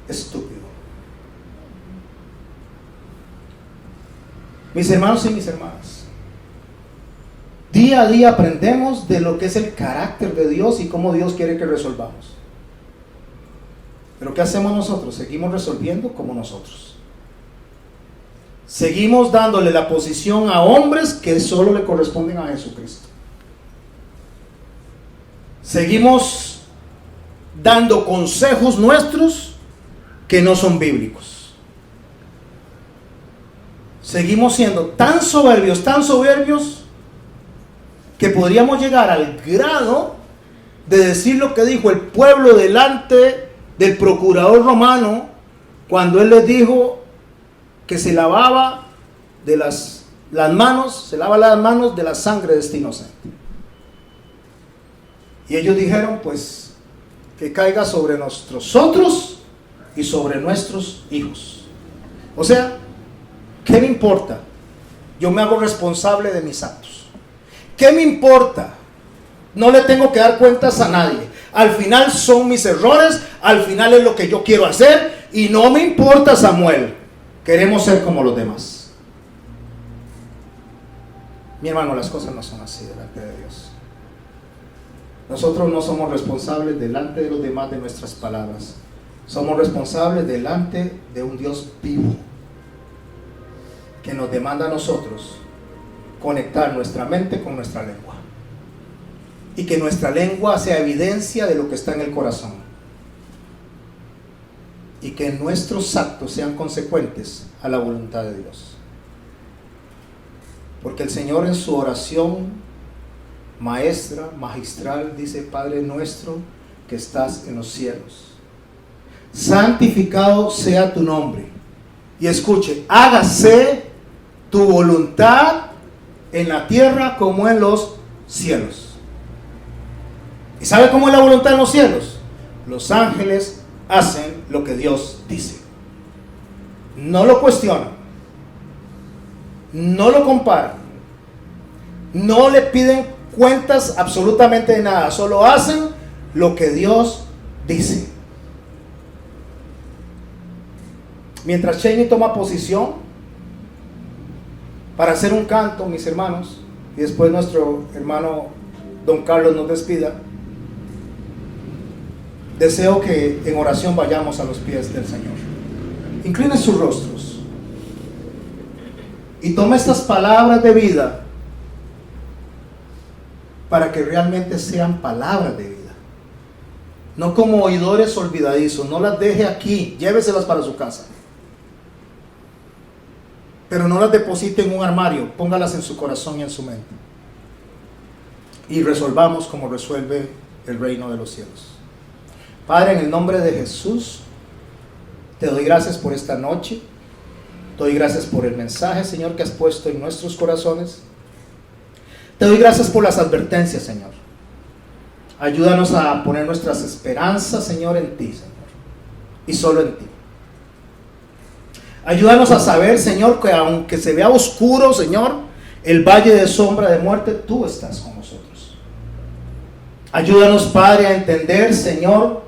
estúpido. Mis hermanos y mis hermanas, día a día aprendemos de lo que es el carácter de Dios y cómo Dios quiere que resolvamos. Pero ¿qué hacemos nosotros? Seguimos resolviendo como nosotros. Seguimos dándole la posición a hombres que solo le corresponden a Jesucristo. Seguimos dando consejos nuestros que no son bíblicos. Seguimos siendo tan soberbios, que podríamos llegar al grado de decir lo que dijo el pueblo delante del procurador romano cuando él les dijo que se lavaba de las manos, se lava las manos de la sangre de este inocente. Y ellos dijeron: pues que caiga sobre nosotros y sobre nuestros hijos. O sea, ¿qué me importa? Yo me hago responsable de mis actos. ¿Qué me importa? No le tengo que dar cuentas a nadie. Al final son mis errores, al final es lo que yo quiero hacer, y no me importa, Samuel. Queremos ser como los demás. Mi hermano, las cosas no son así delante de Dios. Nosotros no somos responsables delante de los demás de nuestras palabras. Somos responsables delante de un Dios vivo que nos demanda a nosotros conectar nuestra mente con nuestra lengua, y que nuestra lengua sea evidencia de lo que está en el corazón, y que nuestros actos sean consecuentes a la voluntad de Dios. Porque el Señor en su oración maestra, magistral, dice: Padre nuestro que estás en los cielos, santificado sea tu nombre. Y escuche: hágase tu voluntad en la tierra como en los cielos. ¿Y sabe cómo es la voluntad en los cielos? Los ángeles hacen lo que Dios dice. No lo cuestionan, no lo comparan, no le piden cuentas absolutamente de nada, solo hacen lo que Dios dice. Mientras Cheney toma posición para hacer un canto, mis hermanos, y después nuestro hermano Don Carlos nos despida, deseo que en oración vayamos a los pies del Señor. Incline sus rostros y tome estas palabras de vida para que realmente sean palabras de vida, no como oidores olvidadizos. No las deje aquí, lléveselas para su casa, pero no las deposite en un armario, póngalas en su corazón y en su mente, y resolvamos como resuelve el reino de los cielos. Padre, en el nombre de Jesús, te doy gracias por esta noche, te doy gracias por el mensaje, Señor, que has puesto en nuestros corazones. Te doy gracias por las advertencias, Señor. Ayúdanos a poner nuestras esperanzas, Señor, en ti, Señor, y solo en ti. Ayúdanos a saber, Señor, que aunque se vea oscuro, Señor, el valle de sombra de muerte, tú estás con nosotros. Ayúdanos, Padre, a entender, Señor,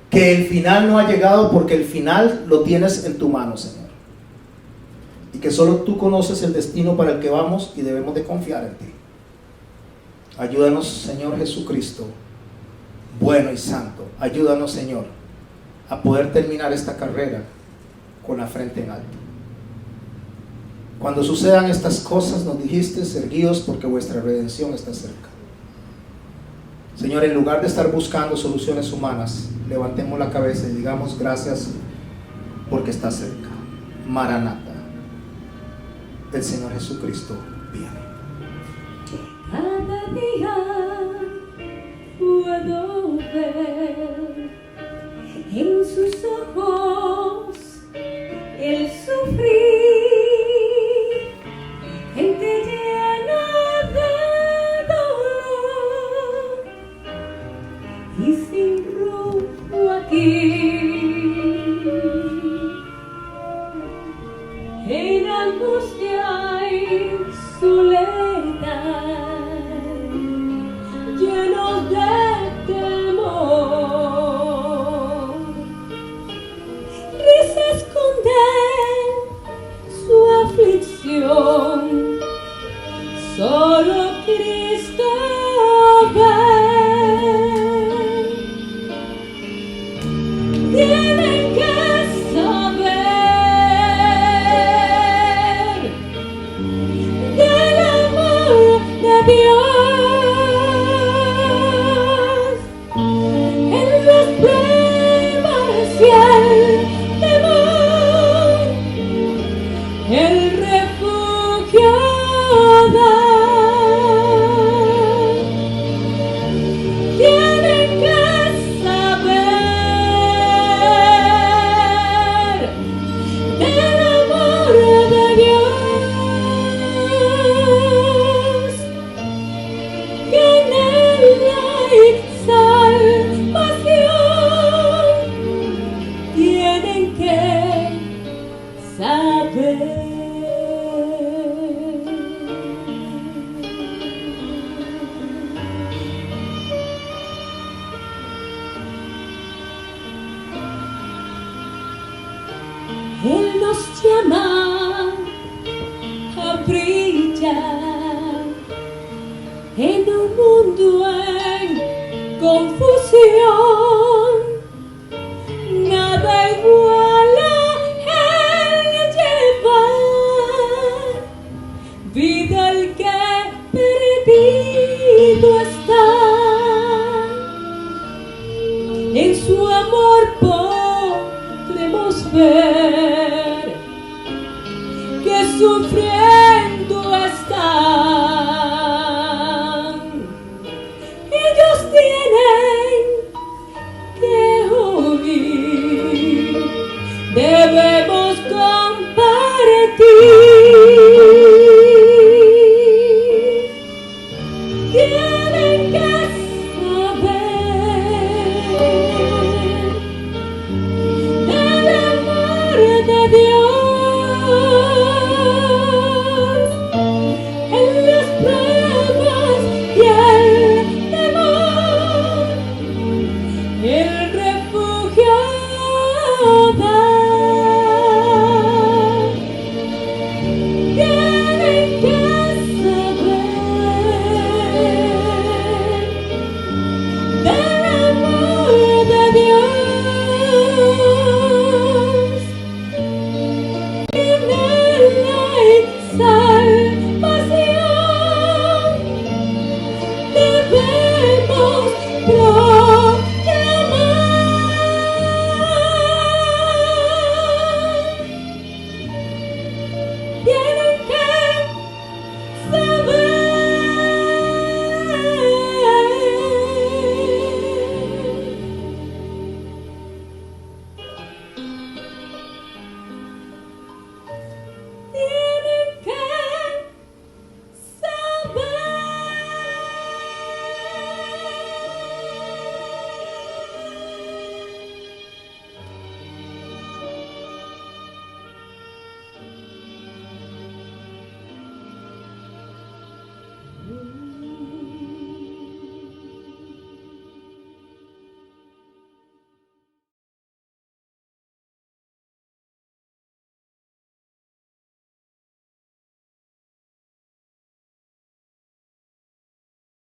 que el final no ha llegado, porque el final lo tienes en tu mano, Señor. Y que solo tú conoces el destino para el que vamos y debemos de confiar en ti. Ayúdanos, Señor Jesucristo, bueno y santo. Ayúdanos, Señor, a poder terminar esta carrera con la frente en alto. Cuando sucedan estas cosas, nos dijiste, erguíos porque vuestra redención está cerca. Señor, en lugar de estar buscando soluciones humanas, levantemos la cabeza y digamos gracias porque está cerca. Maranata, el Señor Jesucristo viene. Cada día puedo ver en sus ojos el sufrir, gente llena de dolor y sin rumbo aquí, en angustia y soledad, llenos de temor. Risa esconder su aflicción, solo Cristo ve. Tienen que saber del amor de Dios. En las pruebas y el temor, el refugio da. Tienen que saber del amor de Dios, que en él hay salvación. Tienen que saber. Él nos llama a brillar en un mundo en confusión. Nada iguala Él llevar vida al que perdido está. En su amor podremos ver que sufriendo